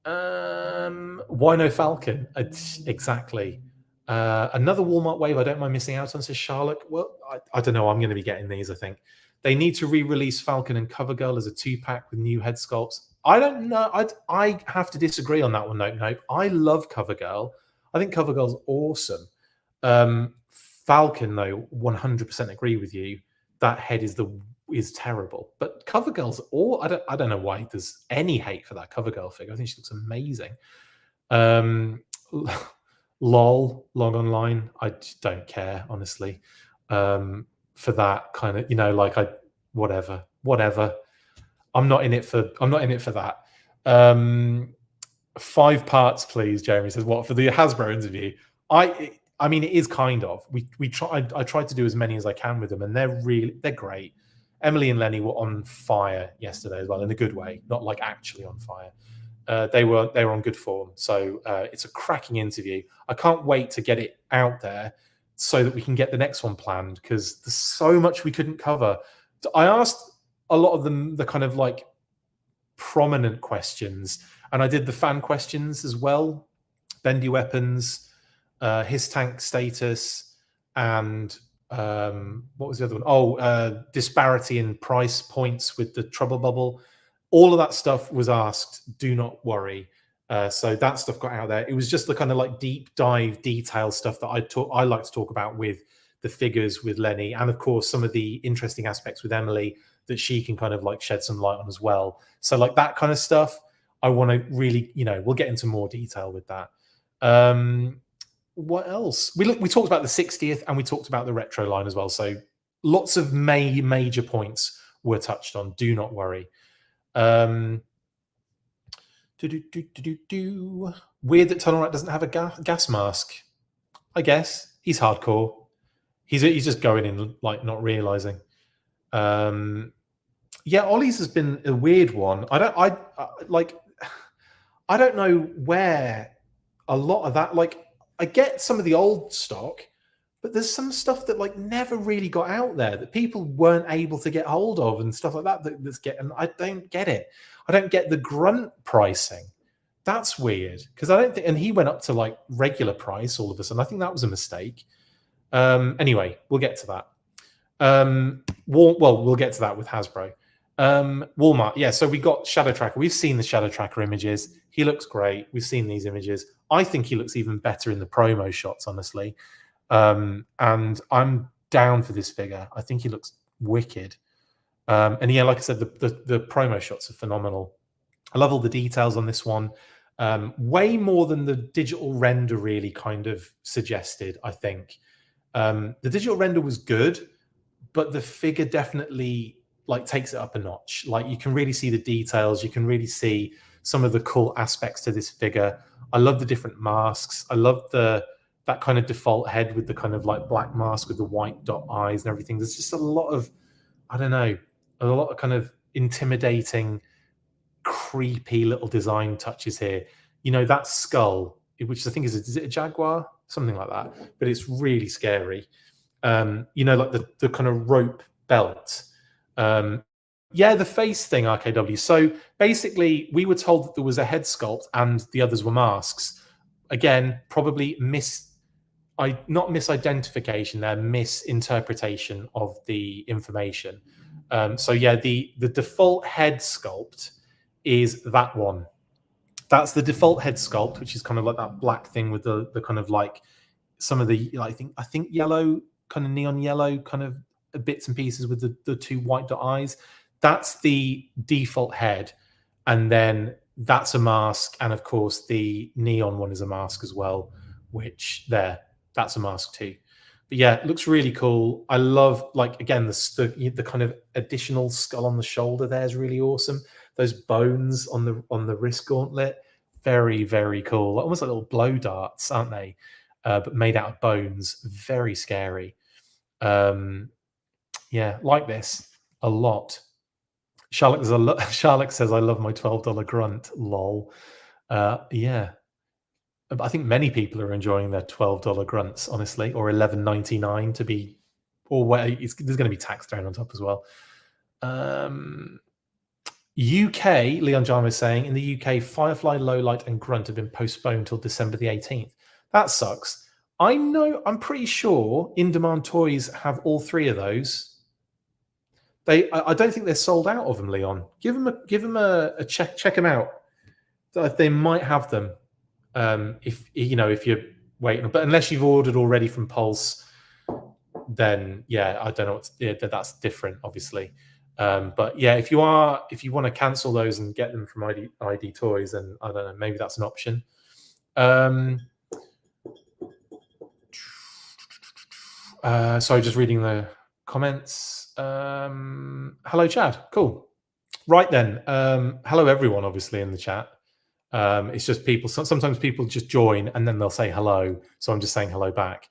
A: Why no Falcon? Exactly. Another Walmart wave I don't mind missing out on, says Charlotte. Well, I don't know. I'm going to be getting these, I think. They need to re-release Falcon and CoverGirl as a 2-pack with new head sculpts. I don't know. I have to disagree on that one, Nope. I love CoverGirl. I think CoverGirl's awesome. Falcon, though, 100% agree with you. That head is terrible. But CoverGirl's I don't know why there's any hate for that CoverGirl figure. I think she looks amazing. LOL, log online. I just don't care, honestly. For that kind of, whatever. I'm not in it for that. 5 parts, please. Jeremy says, what, for the Hasbro interview? I mean, it is kind of. I tried to do as many as I can with them, and they're great. Emily and Lenny were on fire yesterday as well, in a good way, not like actually on fire. They were on good form. So it's a cracking interview. I can't wait to get it out there so that we can get the next one planned, because there's so much we couldn't cover. I asked a lot of them the kind of like prominent questions, and I did the fan questions as well. Bendy weapons, his tank status, and what was the other one? Disparity in price points with the trouble bubble. All of that stuff was asked. Do not worry. So that stuff got out there. It was just the kind of like deep dive detail stuff that I like to talk about with the figures with Lenny, and of course some of the interesting aspects with Emily that she can kind of like shed some light on as well. So like that kind of stuff, I want to really, we'll get into more detail with that. What else? We talked about the 60th, and we talked about the retro line as well. So lots of major points were touched on. Do not worry. Weird that Tunnel Rat doesn't have a gas mask. I guess he's hardcore. He's just going in like not realizing. Yeah, Ollie's has been a weird one. I don't know where a lot of that, like, I get some of the old stock, but there's some stuff that like never really got out there that people weren't able to get hold of and stuff like that. And I don't get it. I don't get the grunt pricing. That's weird, because I don't think, and he went up to like regular price all of a sudden. I think that was a mistake. Anyway, we'll get to that. We'll get to that with Hasbro. Walmart, yeah. So we got Shadow Tracker. We've seen the Shadow Tracker images. He looks great. We've seen these images. I think he looks even better in the promo shots, honestly. And I'm down for this figure. I think he looks wicked. And yeah, like I said, the promo shots are phenomenal. I love all the details on this one. Way more than the digital render really kind of suggested, I think. The digital render was good, but the figure definitely like takes it up a notch. Like you can really see the details. You can really see some of the cool aspects to this figure. I love the different masks. I love that kind of default head with the kind of like black mask with the white dot eyes and everything. There's just a lot of, I don't know, a lot of kind of intimidating, creepy little design touches here. That skull, which I think is it a jaguar? Something like that. But it's really scary. Like the kind of rope belt. Yeah, the face thing, RKW. So basically, we were told that there was a head sculpt and the others were masks. Again, probably not misidentification there, misinterpretation of the information. So yeah, the default head sculpt is that one. That's the default head sculpt, which is kind of like that black thing with the kind of like some of the, I think yellow, kind of neon yellow kind of bits and pieces with the two white dot eyes. That's the default head. And then that's a mask. And of course, the neon one is a mask as well, which that's a mask too. But yeah, it looks really cool. I love, like, again, the kind of additional skull on the shoulder there is really awesome. Those bones on the wrist gauntlet, very, very cool. Almost like little blow darts, aren't they? But made out of bones. Very scary. Yeah, like this a lot. Charlotte says, I love my $12 grunt. Lol. Yeah. I think many people are enjoying their $12 grunts, honestly, or $11.99 to be, or there's going to be tax thrown on top as well. UK, Leon Jarmo is saying, in the UK, Firefly, Lowlight, and Grunt have been postponed till December the 18th. That sucks. I'm pretty sure In Demand Toys have all three of those. I don't think they're sold out of them, Leon. Give them a check. Check them out. They might have them. If you're waiting, but unless you've ordered already from Pulse, then yeah, I don't know that's different, obviously. But yeah, if you want to cancel those and get them from ID Toys, then I don't know, maybe that's an option. Sorry, just reading the comments. Hello, Chad. Cool. Right then. Hello, everyone, obviously, in the chat. It's just people. Sometimes people just join and then they'll say hello. So I'm just saying hello back.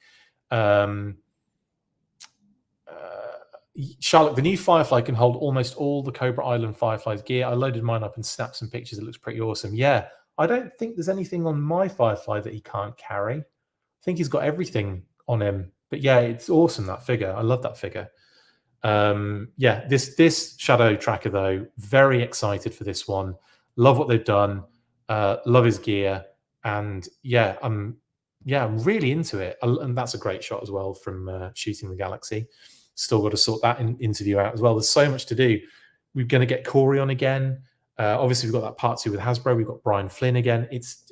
A: Charlotte, the new Firefly can hold almost all the Cobra Island Firefly's gear. I loaded mine up and snapped some pictures. It looks pretty awesome. Yeah, I don't think there's anything on my Firefly that he can't carry. I think he's got everything on him. But yeah, it's awesome, that figure. I love that figure. Yeah, this Shadow Tracker, though, very excited for this one. Love what they've done. Love his gear. And yeah, I'm really into it. And that's a great shot as well from Shooting the Galaxy. Still got to sort that interview out as well. There's so much to do. We're going to get Corey on again. Obviously, we've got that part 2 with Hasbro. We've got Brian Flynn again. It's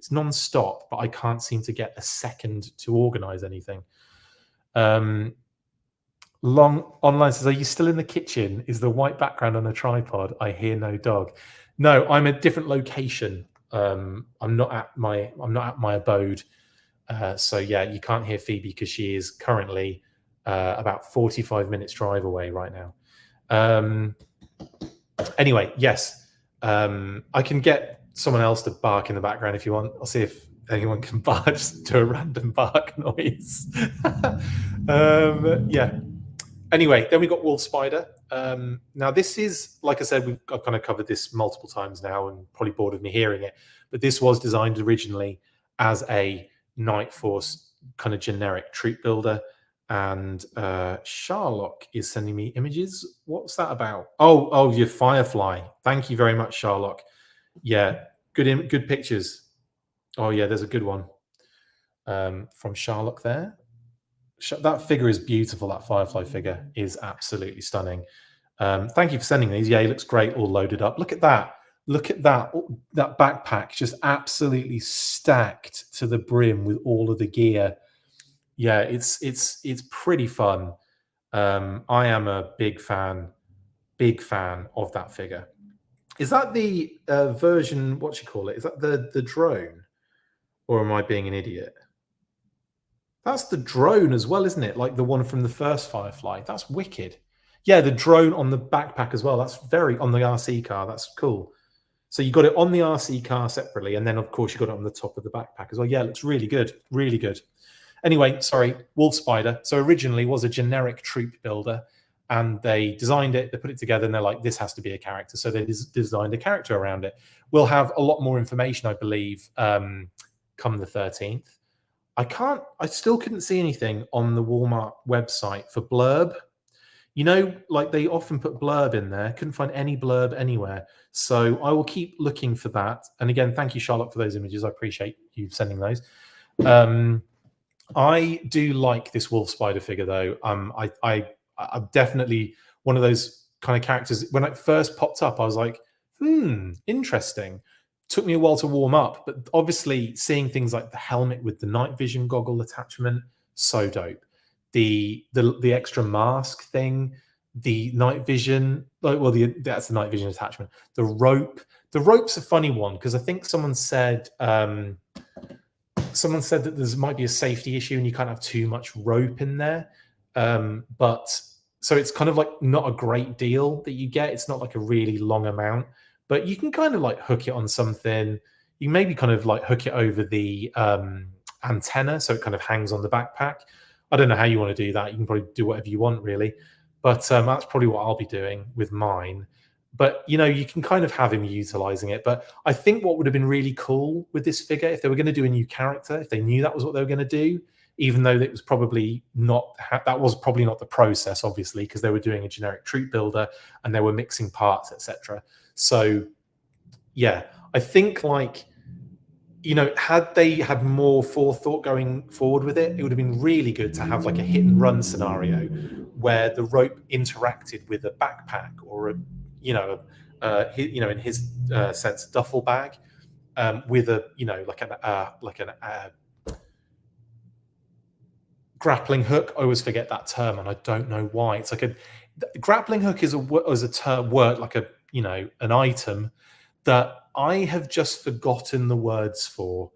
A: non-stop, but I can't seem to get a second to organize anything. Long Online says, are you still in the kitchen? Is the white background on a tripod? I hear no dog. No, I'm at a different location. I'm not at my abode. So yeah, you can't hear Phoebe because she is currently about 45 minutes drive away right now. Anyway, yes, I can get someone else to bark in the background if you want. I'll see if anyone can bark, just do a random bark noise. Yeah. Anyway, then we got Wolf Spider. Now this is, like I said, I've kind of covered this multiple times now and probably bored of me hearing it, but this was designed originally as a Night Force kind of generic troop builder. And Sharlock is sending me images. What's that about? Oh, your Firefly. Thank you very much, Sharlock. Yeah, good pictures. Oh yeah, there's a good one from Sharlock there. That figure is beautiful. That Firefly figure is absolutely stunning. Thank you for sending these. Yeah, he looks great, all loaded up. Look at that. Look at that. That backpack just absolutely stacked to the brim with all of the gear. Yeah, it's pretty fun. I am a big fan of that figure. Is that the version? What you call it? Is that the drone, or am I being an idiot? That's the drone as well, isn't it? Like the one from the first Firefly. That's wicked. Yeah, the drone on the backpack as well. That's on the RC car. That's cool. So you got it on the RC car separately, and then of course you got it on the top of the backpack as well. Yeah, it looks really good. Really good. Anyway, sorry, Wolf Spider. So originally was a generic troop builder, and they designed it, they put it together, and they're like, this has to be a character. So they designed a character around it. We'll have a lot more information, I believe, come the 13th. I still couldn't see anything on the Walmart website for blurb. You know, like they often put blurb in there. Couldn't find any blurb anywhere. So I will keep looking for that. And again, thank you, Charlotte, for those images. I appreciate you sending those. I do like this Wolf Spider figure, though. I'm definitely one of those kind of characters. When it first popped up, I was like, interesting. Took me a while to warm up, but obviously seeing things like the helmet with the night vision goggle attachment, so dope. The extra mask thing,
B: the night vision, that's the night vision attachment. The rope's a funny one because I think someone said that there might be a safety issue and you can't have too much rope in there. But so it's kind of like not a great deal that you get. It's not like a really long amount, but you can kind of like hook it on something. You maybe kind of like hook it over the antenna so it kind of hangs on the backpack. I don't know how you want to do that. You can probably do whatever you want, really. But that's probably what I'll be doing with mine. But, you can kind of have him utilizing it. But I think what would have been really cool with this figure, if they were going to do a new character, if they knew that was what they were going to do, even though it was probably not, that was probably not the process, obviously, because they were doing a generic troop builder and they were mixing parts, etc. So, yeah, I think had they had more forethought going forward with it, it would have been really good to have like a hit and run scenario where the rope interacted with a backpack or in his sense, duffel bag with a like an grappling hook. I always forget that term, and I don't know why. It's like a grappling hook is a term word, like an item that I have just forgotten the words for,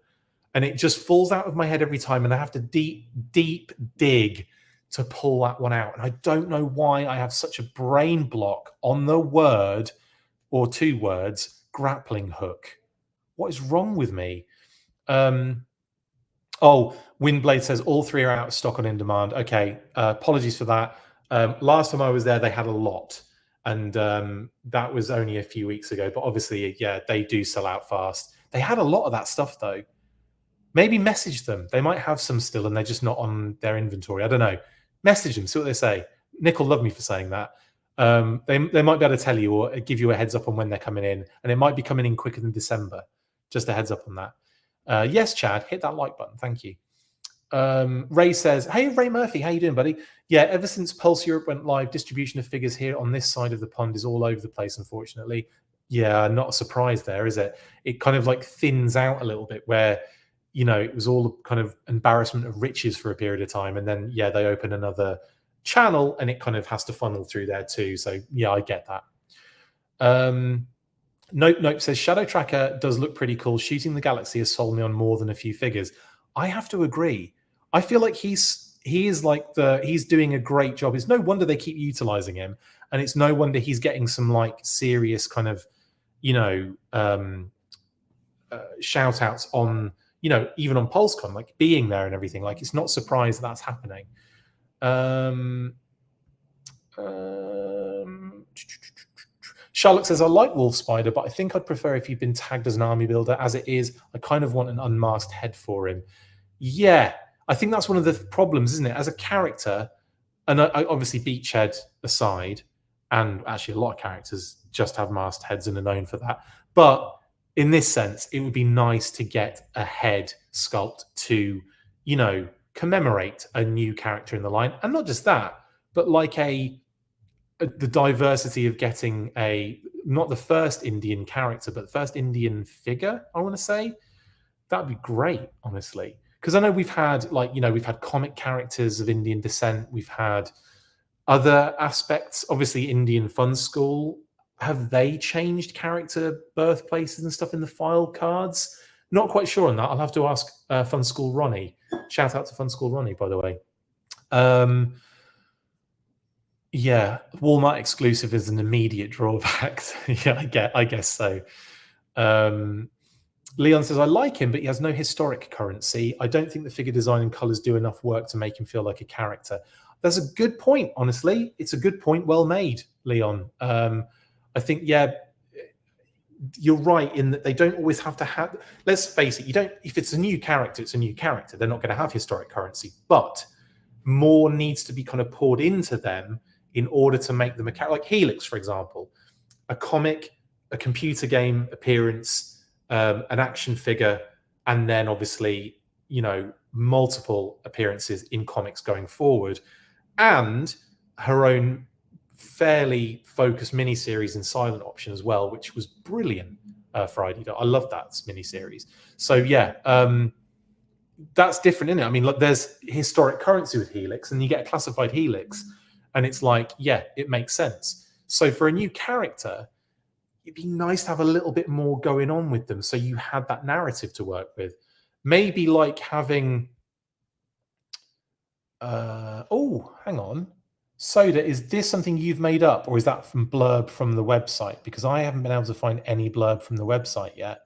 B: and it just falls out of my head every time, and I have to deep dig to pull that one out. And I don't know why I have such a brain block on the word or two words, grappling hook. What is wrong with me? Windblade says all three are out of stock on In Demand. Okay, apologies for that. Last time I was there, they had a lot. And that was only a few weeks ago. But obviously, yeah, they do sell out fast. They had a lot of that stuff, though. Maybe message them. They might have some still, and they're just not on their inventory. I don't know. Message them, see what they say. Nick will love me for saying that. They might be able to tell you or give you a heads up on when they're coming in. And it might be coming in quicker than December. Just a heads up on that. Yes, Chad, hit that like button. Thank you. Ray says, hey, Ray Murphy, how you doing, buddy? Yeah, ever since Pulse Europe went live, distribution of figures here on this side of the pond is all over the place, unfortunately. Yeah, not a surprise there, is it? It kind of like thins out a little bit where, it was all kind of embarrassment of riches for a period of time. And then, yeah, they open another channel and it kind of has to funnel through there too. So, yeah, I get that. Nope says, Shadow Tracker does look pretty cool. Shooting the Galaxy has sold me on more than a few figures. I have to agree. I feel like he's doing a great job. It's no wonder they keep utilizing him, and it's no wonder he's getting some like serious kind of shout outs on even on PulseCon, like being there and everything. Like it's not surprised that's happening. Charlotte says, I like Wolf Spider, but I think I'd prefer if you've been tagged as an army builder. As it is, I kind of want an unmasked head for him. Yeah, I think that's one of the problems, isn't it? As a character, and I obviously Beachhead aside, and actually a lot of characters just have masked heads and are known for that. But in this sense, it would be nice to get a head sculpt to, commemorate a new character in the line. And not just that, but like the diversity of getting not the first Indian character, but the first Indian figure, I want to say. That'd be great, honestly. Because I know we've had we've had comic characters of Indian descent. We've had other aspects, obviously Indian Fun School. Have they changed character birthplaces and stuff in the file cards? Not quite sure on that. I'll have to ask Fun School Ronnie. Shout out to Fun School Ronnie, by the way. Yeah, Walmart exclusive is an immediate drawback. Yeah, I guess so. Leon says, I like him, but he has no historic currency. I don't think the figure design and colors do enough work to make him feel like a character. That's a good point, honestly. It's a good point. Well made, Leon. I think, yeah, you're right in that they don't always have to have, let's face it, if it's a new character, it's a new character. They're not going to have historic currency, but more needs to be kind of poured into them in order to make them a character. Like Helix, for example, a comic, a computer game appearance, an action figure, and then obviously, multiple appearances in comics going forward, and her own fairly focused miniseries in Silent Option as well, which was brilliant for ID. I love that miniseries. So yeah, that's different, isn't it? I mean, look, there's historic currency with Helix, and you get a classified Helix, And it's like, yeah, it makes sense. So for a new character, it'd be nice to have a little bit more going on with them, so you had that narrative to work with. Maybe like having oh, hang on. Soda, is this something you've made up, or is that from blurb from the website? Because I haven't been able to find any blurb from the website yet.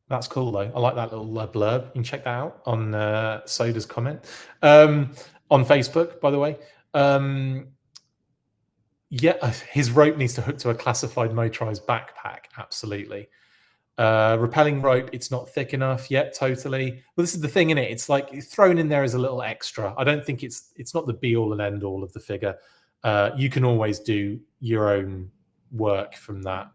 B: That's cool, though. I like that little blurb. You can check that out on Soda's comment. On Facebook, by the way. Yeah, his rope needs to hook to a classified motorized backpack. Absolutely. Repelling rope, it's not thick enough yet. Totally. Well, this is the thing, innit? It's like thrown in there as a little extra. I don't think it's not the be all and end all of the figure. You can always do your own work from that.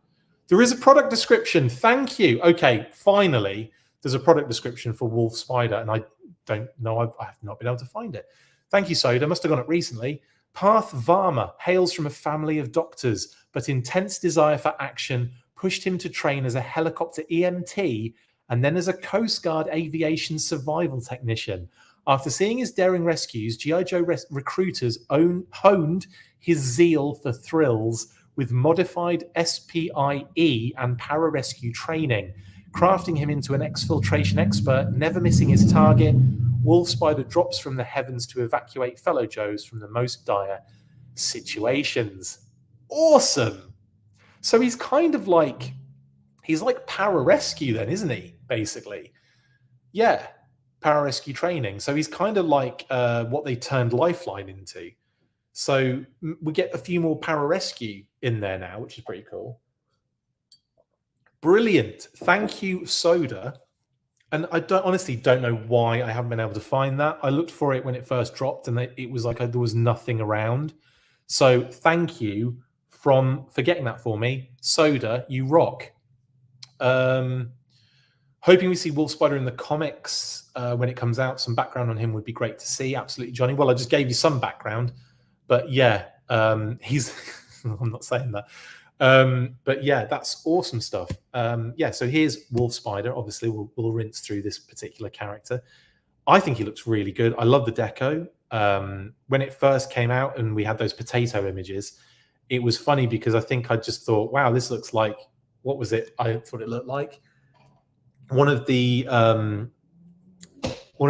B: There is a product description. Thank you. Okay, finally, there's a product description for Wolf Spider, and I don't know. I have not been able to find it. Thank you, Soda. Must have got it recently. Parth Varma hails from a family of doctors, but intense desire for action pushed him to train as a helicopter EMT and then as a Coast Guard aviation survival technician. After seeing his daring rescues, G.I. Joe recruiters honed his zeal for thrills with modified SPIE and pararescue training, crafting him into an exfiltration expert, never missing his target. Wolf Spider drops from the heavens to evacuate fellow Joes from the most dire situations. Awesome! So he's kind of like, he's like pararescue then, isn't he, basically? Yeah, pararescue training. So he's kind of like what they turned Lifeline into. So we get a few more pararescue in there now, which is pretty cool. Brilliant. Thank you, Soda. And I honestly don't know why I haven't been able to find that. I looked for it when it first dropped, and it was like there was nothing around. So thank you for getting that for me. Soda, you rock. Hoping we see Wolf Spider in the comics when it comes out. Some background on him would be great to see. Absolutely, Johnny. Well, I just gave you some background. But yeah, he's... I'm not saying that. But yeah, that's awesome stuff. Yeah, so here's Wolf Spider. Obviously, we'll rinse through this particular character. I think he looks really good. I love the deco. When it first came out and we had those potato images, it was funny because I think I just thought, wow, this looks like, what was it? I thought it looked like one of the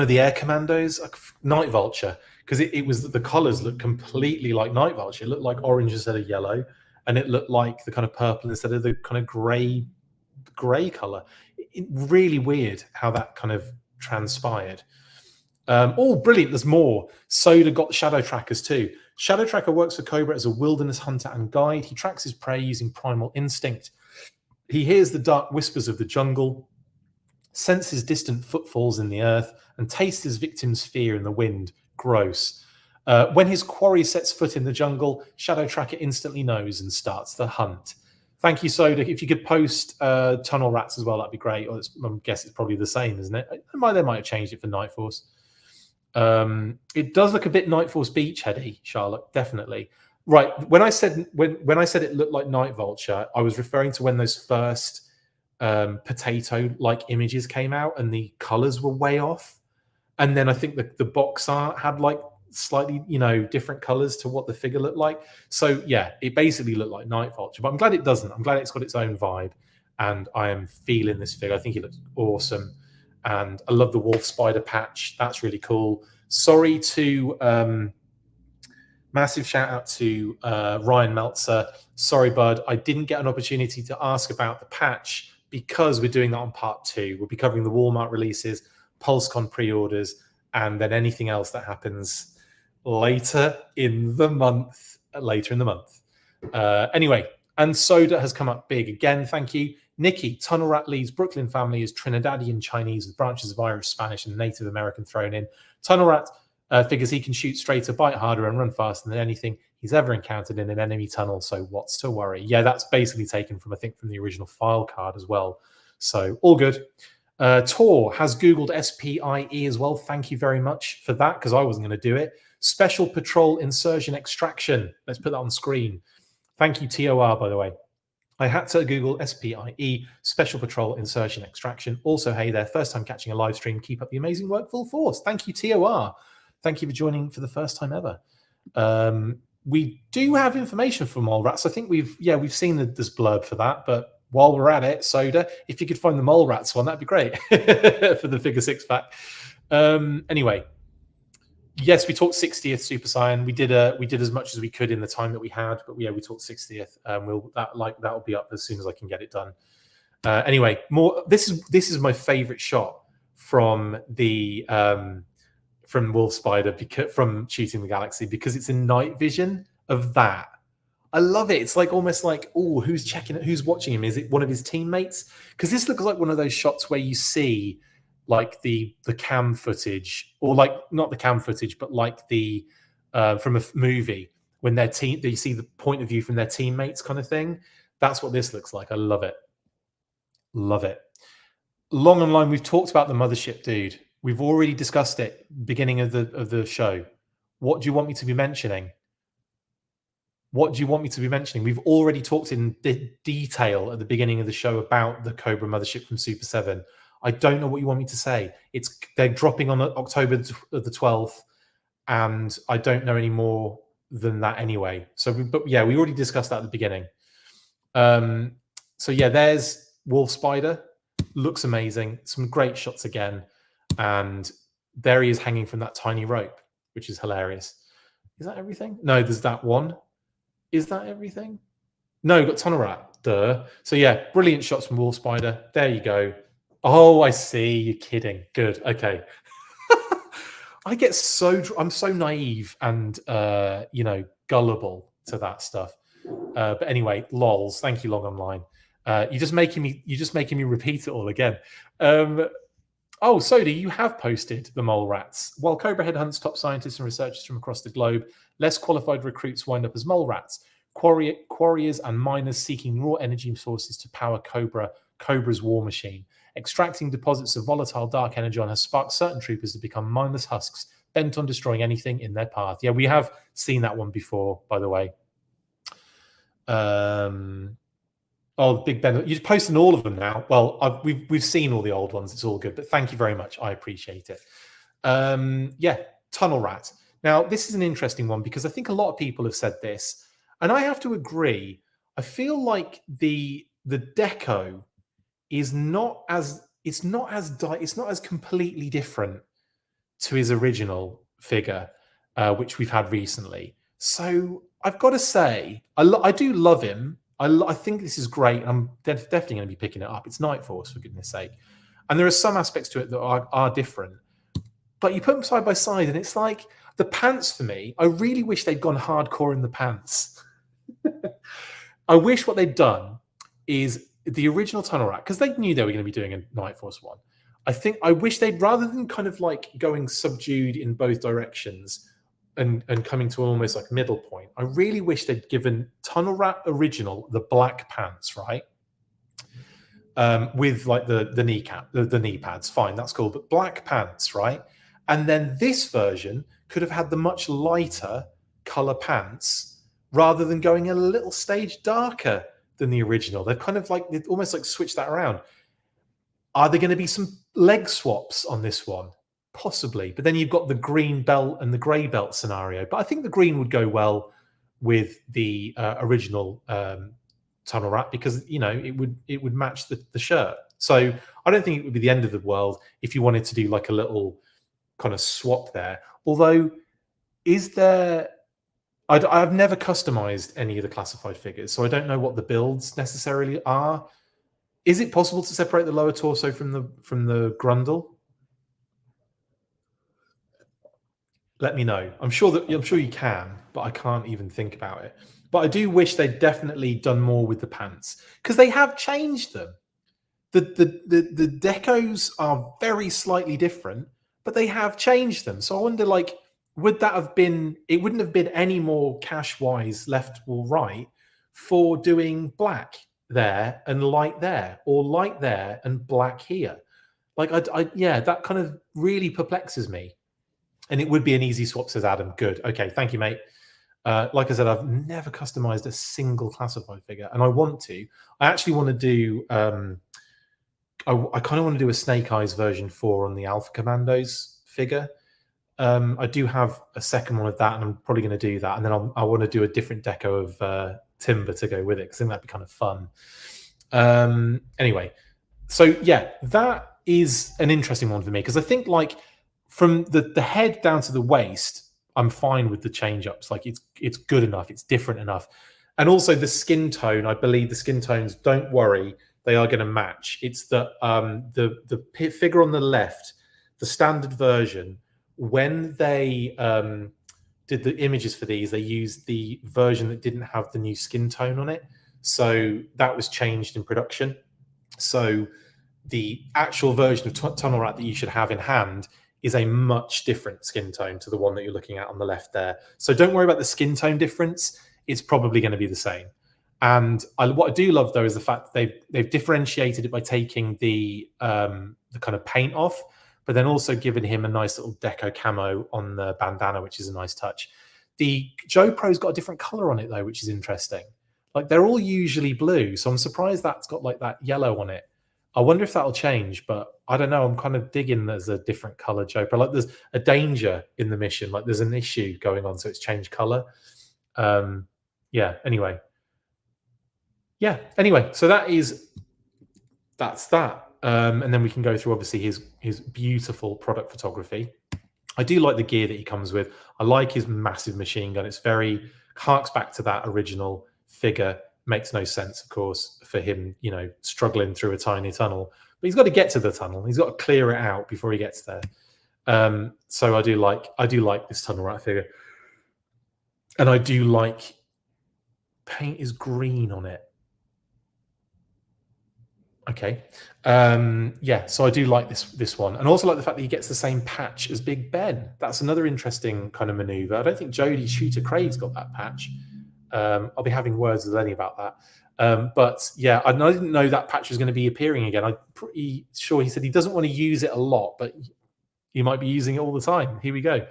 B: air commandos, Night Vulture, because it was, the colors looked completely like Night Vulture. It looked like orange instead of yellow, and it looked like the kind of purple instead of the kind of gray color. Really weird how that kind of transpired. Oh, brilliant. There's more. Soda got the Shadow Trackers too. Shadow Tracker works for Cobra as a wilderness hunter and guide. He tracks his prey using primal instinct. He hears the dark whispers of the jungle, senses distant footfalls in the earth, and tastes his victim's fear in the wind. Gross. When his quarry sets foot in the jungle, Shadow Tracker instantly knows and starts the hunt. Thank you, Soda. If you could post Tunnel Rats as well, that'd be great. Or I guess it's probably the same, isn't it? They might have changed it for Night Force. It does look a bit Night Force beachheady, Charlotte. Definitely. Right. When I said it looked like Night Vulture, I was referring to when those first potato-like images came out and the colors were way off. And then I think the box art had like slightly, different colors to what the figure looked like. So yeah, it basically looked like Night Vulture, but I'm glad it doesn't. I'm glad it's got its own vibe, and I am feeling this figure. I think it looks awesome, and I love the Wolf Spider patch. That's really cool. Sorry to massive shout out to Ryan Meltzer. Sorry, bud, I didn't get an opportunity to ask about the patch because we're doing that on part 2. We'll be covering the Walmart releases, PulseCon pre-orders, and then anything else that happens later in the month. Anyway, and Soda has come up big again. Thank you. Nikki, Tunnel Rat leads Brooklyn family is Trinidadian Chinese with branches of Irish, Spanish, and Native American thrown in. Tunnel Rat figures he can shoot straighter, bite harder, and run faster than anything he's ever encountered in an enemy tunnel. So what's to worry? Yeah, that's basically taken from, I think, from the original file card as well. So all good. Tor has Googled SPIE as well. Thank you very much for that, because I wasn't going to do it. Special Patrol Insertion Extraction. Let's put that on screen. Thank you, TOR, by the way. I had to Google SPIE, Special Patrol Insertion Extraction. Also, hey there, first time catching a live stream. Keep up the amazing work, full force. Thank you, TOR. Thank you for joining for the first time ever. We do have information for mole rats. I think we've seen this blurb for that, but while we're at it, Soda, if you could find the mole rats one, that'd be great for the figure 6-pack. Anyway, yes, we talked 60th Super Saiyan. We did as much as we could in the time that we had, but we talked 60th. That'll be up as soon as I can get it done. Anyway, more. This is my favorite shot from the from Wolf Spider, from Shooting the Galaxy, because it's in night vision of that. I love it. It's like almost like, oh, who's checking it? Who's watching him? Is it one of his teammates? Because this looks like one of those shots where you see like the cam footage, or like not the cam footage, but like the from a movie when you see the point of view from their teammates kind of thing. That's what this looks like. I love it. Love it. Long online, we've talked about the mothership, dude. We've already discussed it beginning of the show. What do you want me to be mentioning? What do you want me to be mentioning? We've already talked in detail at the beginning of the show about the Cobra mothership from Super 7. I don't know what you want me to say. They're dropping on October the 12th, and I don't know any more than that anyway. But we already discussed that at the beginning. So yeah, there's Wolf Spider. Looks amazing. Some great shots again. And there he is hanging from that tiny rope, which is hilarious. Is that everything? No, there's that one. Is that everything? No, you've got Tonorat. Duh. So yeah, brilliant shots from Wolf Spider. There you go. Oh, I see. You're kidding. Good. Okay. I'm so naive and gullible to that stuff. But anyway, lols. Thank you, Long Online. You're just making me repeat it all again. Oh, Soda, you have posted the mole rats. While Cobra headhunts top scientists and researchers from across the globe, less qualified recruits wind up as mole rats. Quarriers and miners seeking raw energy sources to power Cobra's war machine. Extracting deposits of volatile dark energon has sparked certain troopers to become mindless husks, bent on destroying anything in their path. Yeah, we have seen that one before, by the way. Oh, Big Ben, you're posting all of them now. Well, we've seen all the old ones. It's all good, but thank you very much. I appreciate it. Yeah, Tunnel Rat. Now, this is an interesting one because I think a lot of people have said this, and I have to agree. I feel like the deco is not as completely different to his original figure, which we've had recently. So I've got to say, I do love him. I think this is great. I'm definitely going to be picking it up. It's Night Force, for goodness sake. And there are some aspects to it that are different. But you put them side by side, and it's like the pants for me. I really wish they'd gone hardcore in the pants. I wish what they'd done is the original Tunnel Rat, because they knew they were going to be doing a Night Force one. I wish they'd, rather than kind of like going subdued in both directions, and coming to almost like middle point, I really wish they'd given Tunnel Rat original the black pants, right? With like the kneecap, the knee pads, fine, that's cool, but black pants, right? And then this version could have had the much lighter color pants, rather than going a little stage darker than the original. They've kind of like, they've almost like switched that around. Are there going to be some leg swaps on this one? Possibly, but then you've got the green belt and the grey belt scenario. But I think the green would go well with the original Tunnel Rat, because it would match the shirt. So I don't think it would be the end of the world if you wanted to do like a little kind of swap there. Although, is there? I've never customized any of the classified figures, so I don't know what the builds necessarily are. Is it possible to separate the lower torso from the grundle? Let me know. I'm sure you can, but I can't even think about it. But I do wish they'd definitely done more with the pants, because they have changed them. The decos are very slightly different, but they have changed them. So I wonder, like, would that have been? It wouldn't have been any more cash-wise left or right for doing black there and light there, or light there and black here. Like, that kind of really perplexes me. And it would be an easy swap, says Adam. Good. Okay, thank you, mate. Like I said, I've never customized a single classified figure, and I want to. I actually want to do. I kind of want to do a Snake Eyes version 4 on the Alpha Commandos figure. I do have a second one of that, and I'm probably going to do that. And then I want to do a different deco of Timber to go with it, because I think that'd be kind of fun. Anyway, so yeah, that is an interesting one for me, because I think like from the head down to the waist, I'm fine with the change ups. Like it's good enough, it's different enough, and also the skin tone. I believe the skin tones, don't worry, they are going to match. It's the figure on the left, the standard version. When they did the images for these, they used the version that didn't have the new skin tone on it. So that was changed in production. So the actual version of Tunnel Rat that you should have in hand is a much different skin tone to the one that you're looking at on the left there. So don't worry about the skin tone difference. It's probably going to be the same. And what I do love, though, is the fact that they've differentiated it by taking the kind of paint off, but then also giving him a nice little deco camo on the bandana, which is a nice touch. The Joe Pro's got a different color on it, though, which is interesting. Like, they're all usually blue, so I'm surprised that's got like that yellow on it. I wonder if that'll change, but I don't know. I'm kind of digging there's a different color Joe Pro. Like, there's a danger in the mission. Like, there's an issue going on, so it's changed color. Yeah, anyway. Yeah, anyway, so that's that. And then we can go through, obviously, his beautiful product photography. I do like the gear that he comes with. I like his massive machine gun. It's very harks back to that original figure. Makes no sense, of course, for him, you know, struggling through a tiny tunnel. But he's got to get to the tunnel. He's got to clear it out before he gets there. So I do like this Tunnel Rat figure. And I do like paint is green on it. Okay. Yeah, so I do like this one. And also like the fact that he gets the same patch as Big Ben. That's another interesting kind of maneuver. I don't think Jody Shooter Craig's got that patch. I'll be having words with Lenny about that. But yeah, I didn't know that patch was going to be appearing again. I'm pretty sure he said he doesn't want to use it a lot, but he might be using it all the time. Here we go.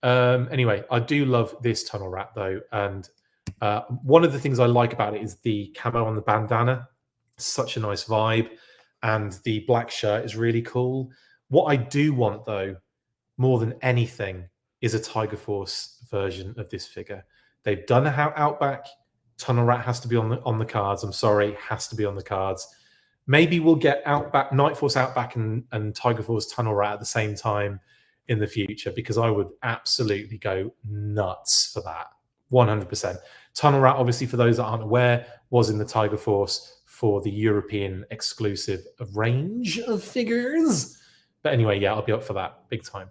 B: Anyway, I do love this Tunnel Rat, though. And one of the things I like about it is the camo on the bandana. Such a nice vibe. And the black shirt is really cool. What I do want, though, more than anything, is a Tiger Force version of this figure. They've done how Outback. Tunnel Rat has to be on the cards. I'm sorry, has to be on the cards. Maybe we'll get Outback, Night Force Outback and Tiger Force Tunnel Rat at the same time in the future, because I would absolutely go nuts for that. 100%. Tunnel Rat, obviously, for those that aren't aware, was in the Tiger Force for the European exclusive range of figures. But anyway, yeah, I'll be up for that big time.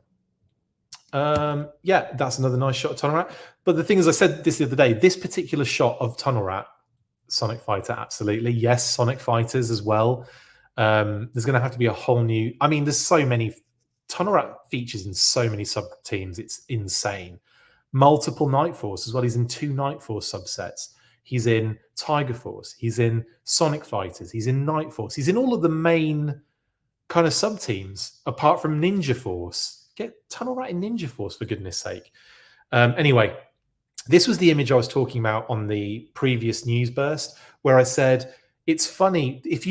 B: Yeah, that's another nice shot of Tunnel Rat. But the thing is, I said this the other day, this particular shot of Tunnel Rat, Sonic Fighter, absolutely. Yes, Sonic Fighters as well. There's going to have to be a whole new... I mean, there's so many... Tunnel Rat features in so many sub-teams. It's insane. Multiple Night Force as well. He's in 2 Night Force subsets. He's in Tiger Force. He's in Sonic Fighters. He's in Night Force. He's in all of the main kind of sub-teams, apart from Ninja Force. Get Tunnel Rat in Ninja Force, for goodness sake. Anyway, this was the image I was talking about on the previous news burst, where I said, it's funny, if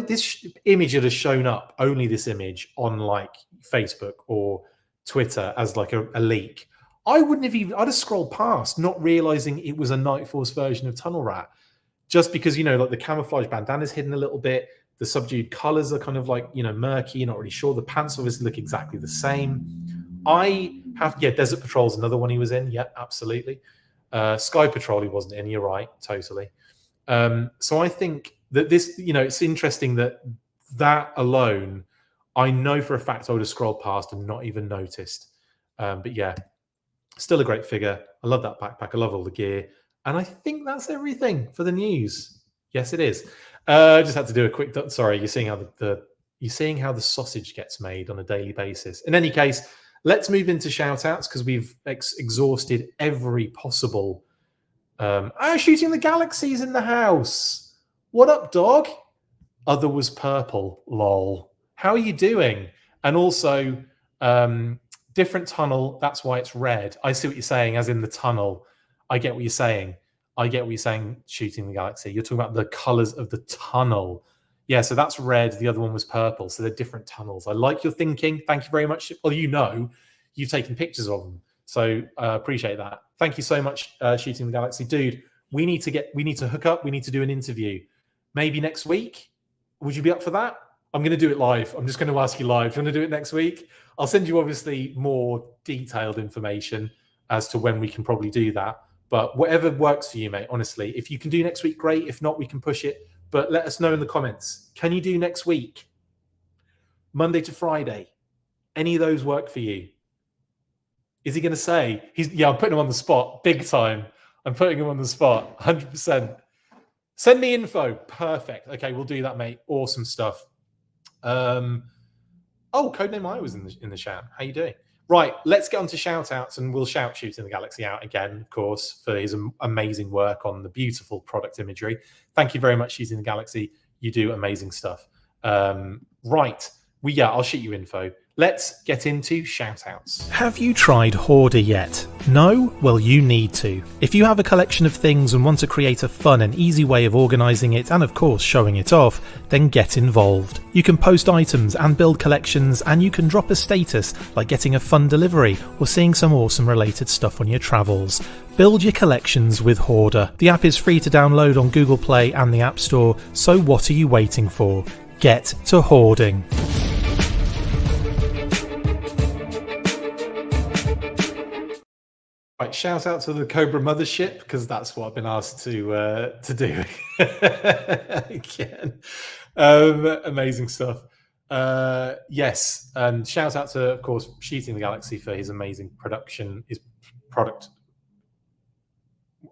B: this image had shown up, only this image, on like Facebook or Twitter as like a leak, I wouldn't have even, I'd have scrolled past, not realizing it was a Night Force version of Tunnel Rat. Just because, you know, like the camouflage bandana's hidden a little bit, the subdued colors are kind of like, you know, murky, you're not really sure. The pants obviously look exactly the same. Desert Patrol's another one he was in. Yeah, absolutely. Sky Patrol he wasn't in, you're right, totally. So I think that this, you know, it's interesting that alone, I know for a fact I would have scrolled past and not even noticed. But yeah, still a great figure. I love that backpack. I love all the gear. And I think that's everything for the news. Yes, it is. I just had to do a quick... Sorry, you're seeing how the sausage gets made on a daily basis. In any case, let's move into shout-outs, because we've exhausted every possible... Shooting the Galaxies in the house. What up, dog? Other was purple. Lol. How are you doing? And also... different tunnel, that's why it's red. I see what you're saying, as in the tunnel. I get what you're saying. I get what you're saying, Shooting the Galaxy. You're talking about the colors of the tunnel. Yeah, so that's red. The other one was purple. So they're different tunnels. I like your thinking. Thank you very much. Well, you've taken pictures of them. So appreciate that. Thank you so much, Shooting the Galaxy. Dude, we need to hook up. We need to do an interview. Maybe next week. Would you be up for that? I'm going to do it live. I'm just going to ask you live. Do you want to do it next week? I'll send you obviously more detailed information as to when we can probably do that. But whatever works for you, mate, honestly. If you can do next week, great. If not, we can push it. But let us know in the comments. Can you do next week? Monday to Friday? Any of those work for you? Is he going to say? I'm putting him on the spot. Big time. I'm putting him on the spot. 100%. Send me info. Perfect. Okay, we'll do that, mate. Awesome stuff. Codename I was in the chat. How you doing? Right, let's get on to shout-outs, and we'll shout Shooting the Galaxy out again, of course, for his amazing work on the beautiful product imagery. Thank you very much, Shooting the Galaxy. You do amazing stuff. Right, I'll shoot you info. Let's get into shout-outs.
A: Have you tried Hoarder yet? No? Well, you need to. If you have a collection of things and want to create a fun and easy way of organising it and of course showing it off, then get involved. You can post items and build collections, and you can drop a status like getting a fun delivery or seeing some awesome related stuff on your travels. Build your collections with Hoarder. The app is free to download on Google Play and the App Store, so what are you waiting for? Get to hoarding.
B: Right, shout out to the Cobra Mothership, because that's what I've been asked to do again. Amazing stuff. Yes, and shout out to, of course, Shooting the Galaxy for his amazing production, his product.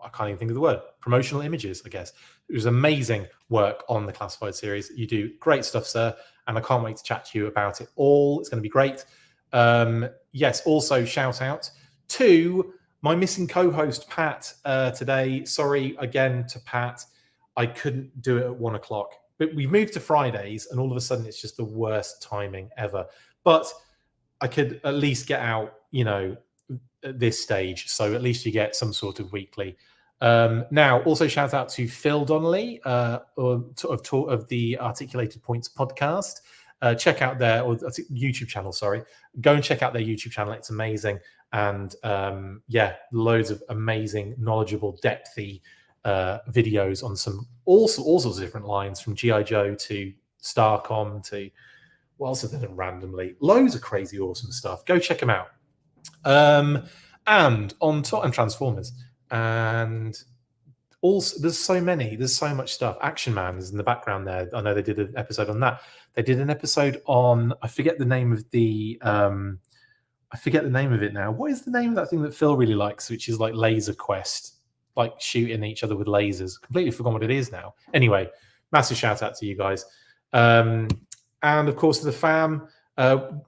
B: I can't even think of the word. Promotional images, I guess. It was amazing work on the Classified series. You do great stuff, sir, and I can't wait to chat to you about it all. It's going to be great. Yes, also shout out to my missing co-host, Pat, today. Sorry again to Pat. I couldn't do it at 1 o'clock. But we've moved to Fridays, and all of a sudden it's just the worst timing ever. But I could at least get out, at this stage. So at least you get some sort of weekly. Now, also shout out to Phil Donnelly of the Articulated Points podcast. Check out their YouTube channel, sorry. Go and check out their YouTube channel. It's amazing. And loads of amazing, knowledgeable, depthy videos on all sorts of different lines, from G.I. Joe to Starcom to what else have they done randomly? Loads of crazy, awesome stuff. Go check them out. And on top, and Transformers. And also, there's so much stuff. Action Man is in the background there. I know they did an episode on that. They did an episode on, I forget the name of it now. What is the name of that thing that Phil really likes, which is like Laser Quest, like shooting each other with lasers? Completely forgotten what it is now. Anyway, massive shout out to you guys. And of course to the fam.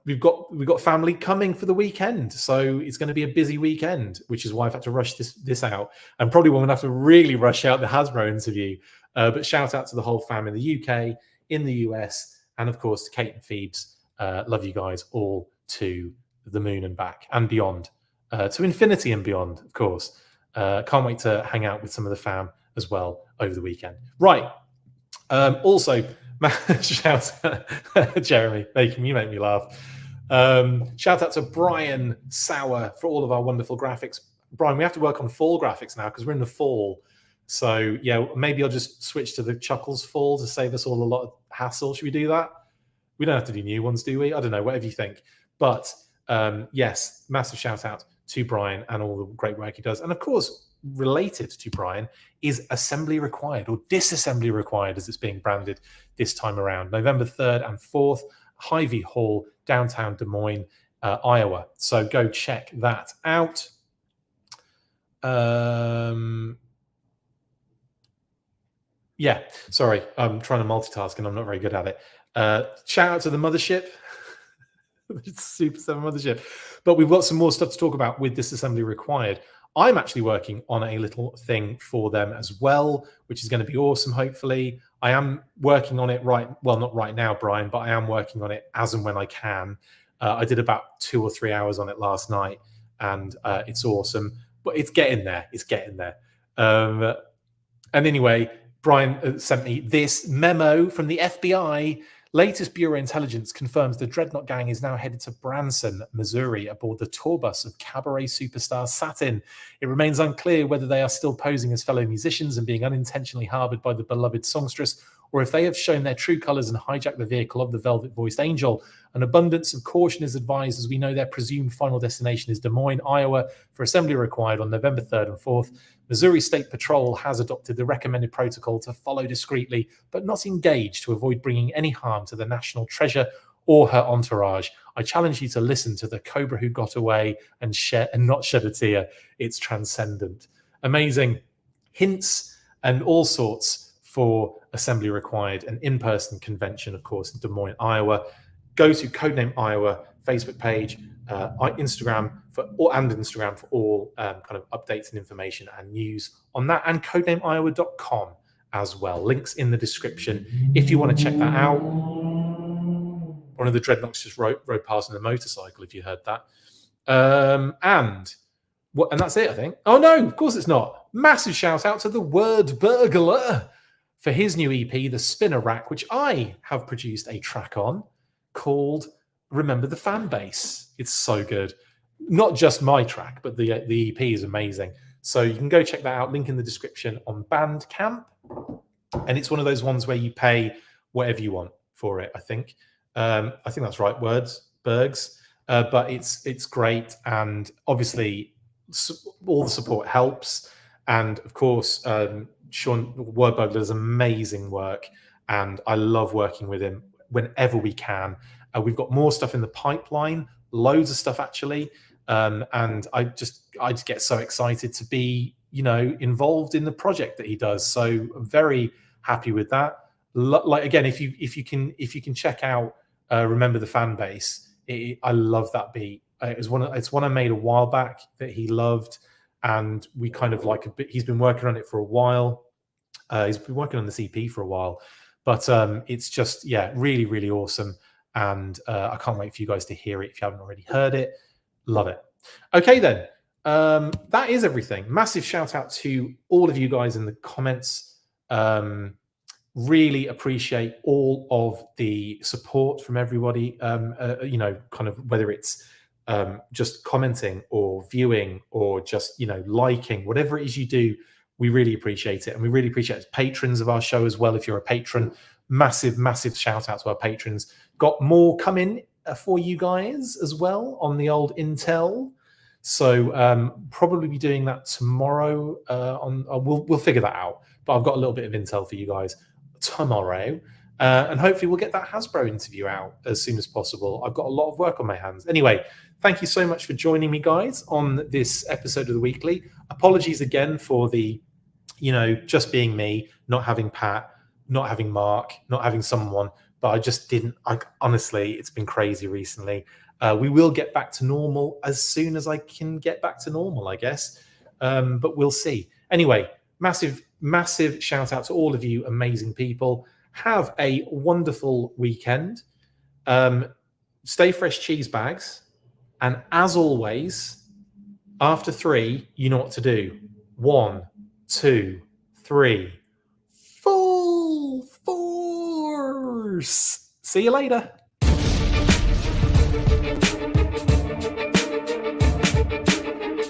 B: We've got family coming for the weekend, so it's going to be a busy weekend, which is why I've had to rush this out, and probably won't have to really rush out the Hasbro interview. But shout out to the whole fam in the UK, in the US, and of course to Kate and Phoebes. Love you guys all to the moon and back and beyond, to infinity and beyond, of course. Can't wait to hang out with some of the fam as well over the weekend. Right. Also, shout out Jeremy, you make me laugh. Shout out to Brian Sauer for all of our wonderful graphics. Brian, we have to work on fall graphics now because we're in the fall. So yeah, maybe I'll just switch to the Chuckles fall to save us all a lot of hassle. Should we do that? We don't have to do new ones, do we? I don't know, whatever you think. But yes, massive shout out to Brian and all the great work he does. And of course, related to Brian is Assembly Required, or Disassembly Required as it's being branded this time around. November 3rd and 4th, Hy-Vee Hall, downtown Des Moines, Iowa. So go check that out. Yeah, sorry, I'm trying to multitask and I'm not very good at it. Shout out to the mothership. It's Super 7 mothership. But we've got some more stuff to talk about with Disassembly Required. I'm actually working on a little thing for them as well, which is going to be awesome, hopefully. I am working on it not right now, Brian, but I am working on it as and when I can. I did about 2 or 3 hours on it last night, and it's awesome. but it's getting there. It's getting there. And anyway, Brian sent me this memo from the FBI. Latest Bureau intelligence confirms the Dreadnought Gang is now headed to Branson, Missouri, aboard the tour bus of cabaret superstar Satin. It remains unclear whether they are still posing as fellow musicians and being unintentionally harbored by the beloved songstress, or if they have shown their true colors and hijacked the vehicle of the velvet-voiced angel. An abundance of caution is advised, as we know their presumed final destination is Des Moines, Iowa, for assembly required on November 3rd and 4th. Missouri State Patrol has adopted the recommended protocol to follow discreetly, but not engage, to avoid bringing any harm to the national treasure or her entourage. I challenge you to listen to The Cobra Who Got Away and not shed a tear. It's transcendent. Amazing hints and all sorts for assembly required, an in-person convention, of course, in Des Moines, Iowa. Go to Codename Iowa Facebook page, Instagram for all kind of updates and information and news on that, and codenameiowa.com as well. Links in the description if you want to check that out. One of the Dreadnoughts just rode past on a motorcycle, if you heard that. And that's it, I think. Oh no, of course it's not. Massive shout out to the WORDBURGLAR for his new EP, The Spinner Rack, which I have produced a track on called Remember the Fan Base. It's so good. Not just my track, but the EP is amazing. So you can go check that out. Link in the description on Bandcamp. And it's one of those ones where you pay whatever you want for it, I think. I think that's right, Bergs. But it's great. And obviously, all the support helps. And of course, Sean WORDBURGLAR does amazing work. And I love working with him whenever we can. We've got more stuff in the pipeline, loads of stuff actually, and I just get so excited to be, involved in the project that he does. So I'm very happy with that. Like again, if you can check out Remember the Fan Base, I love that beat. It's one I made a while back that he loved, and we kind of like a bit. He's been working on it for a while. He's been working on this EP for a while, but it's just really, really awesome. And I can't wait for you guys to hear it if you haven't already heard it. Love it. Okay, then. That is everything. Massive shout out to all of you guys in the comments. Really appreciate all of the support from everybody. Kind of whether it's just commenting or viewing or just, liking, whatever it is you do, we really appreciate it. And we really appreciate patrons of our show as well. If you're a patron, massive, massive shout out to our patrons. Got more coming for you guys as well on the old Intel. So probably be doing that tomorrow. We'll figure that out. But I've got a little bit of intel for you guys tomorrow. And hopefully we'll get that Hasbro interview out as soon as possible. I've got a lot of work on my hands. Anyway, thank you so much for joining me, guys, on this episode of the Weekly. Apologies again for the, just being me, not having Pat, not having Mark, not having someone. But I just didn't. Honestly, it's been crazy recently. We will get back to normal as soon as I can get back to normal, I guess. But we'll see. Anyway, massive, massive shout out to all of you amazing people. Have a wonderful weekend. Stay fresh cheese bags. And as always, after 3, you know what to do. 1, 2, 3. Full force. See you later.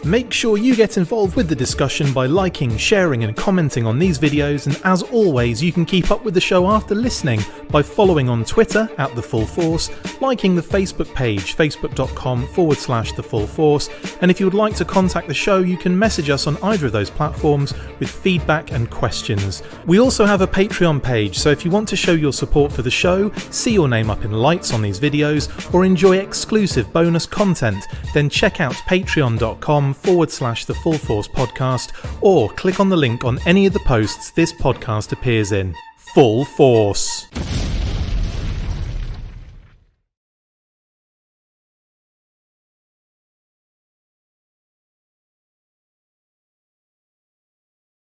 A: Make sure you get involved with the discussion by liking, sharing and commenting on these videos, and as always you can keep up with the show after listening by following on Twitter @TheFullForce, liking the Facebook page facebook.com/TheFullForce, and if you would like to contact the show you can message us on either of those platforms with feedback and questions. We also have a Patreon page, so if you want to show your support for the show, see your name up in lights on these videos, or enjoy exclusive bonus content, then check out patreon.com/TheFullForce podcast, or click on the link on any of the posts this podcast appears in. Full Force.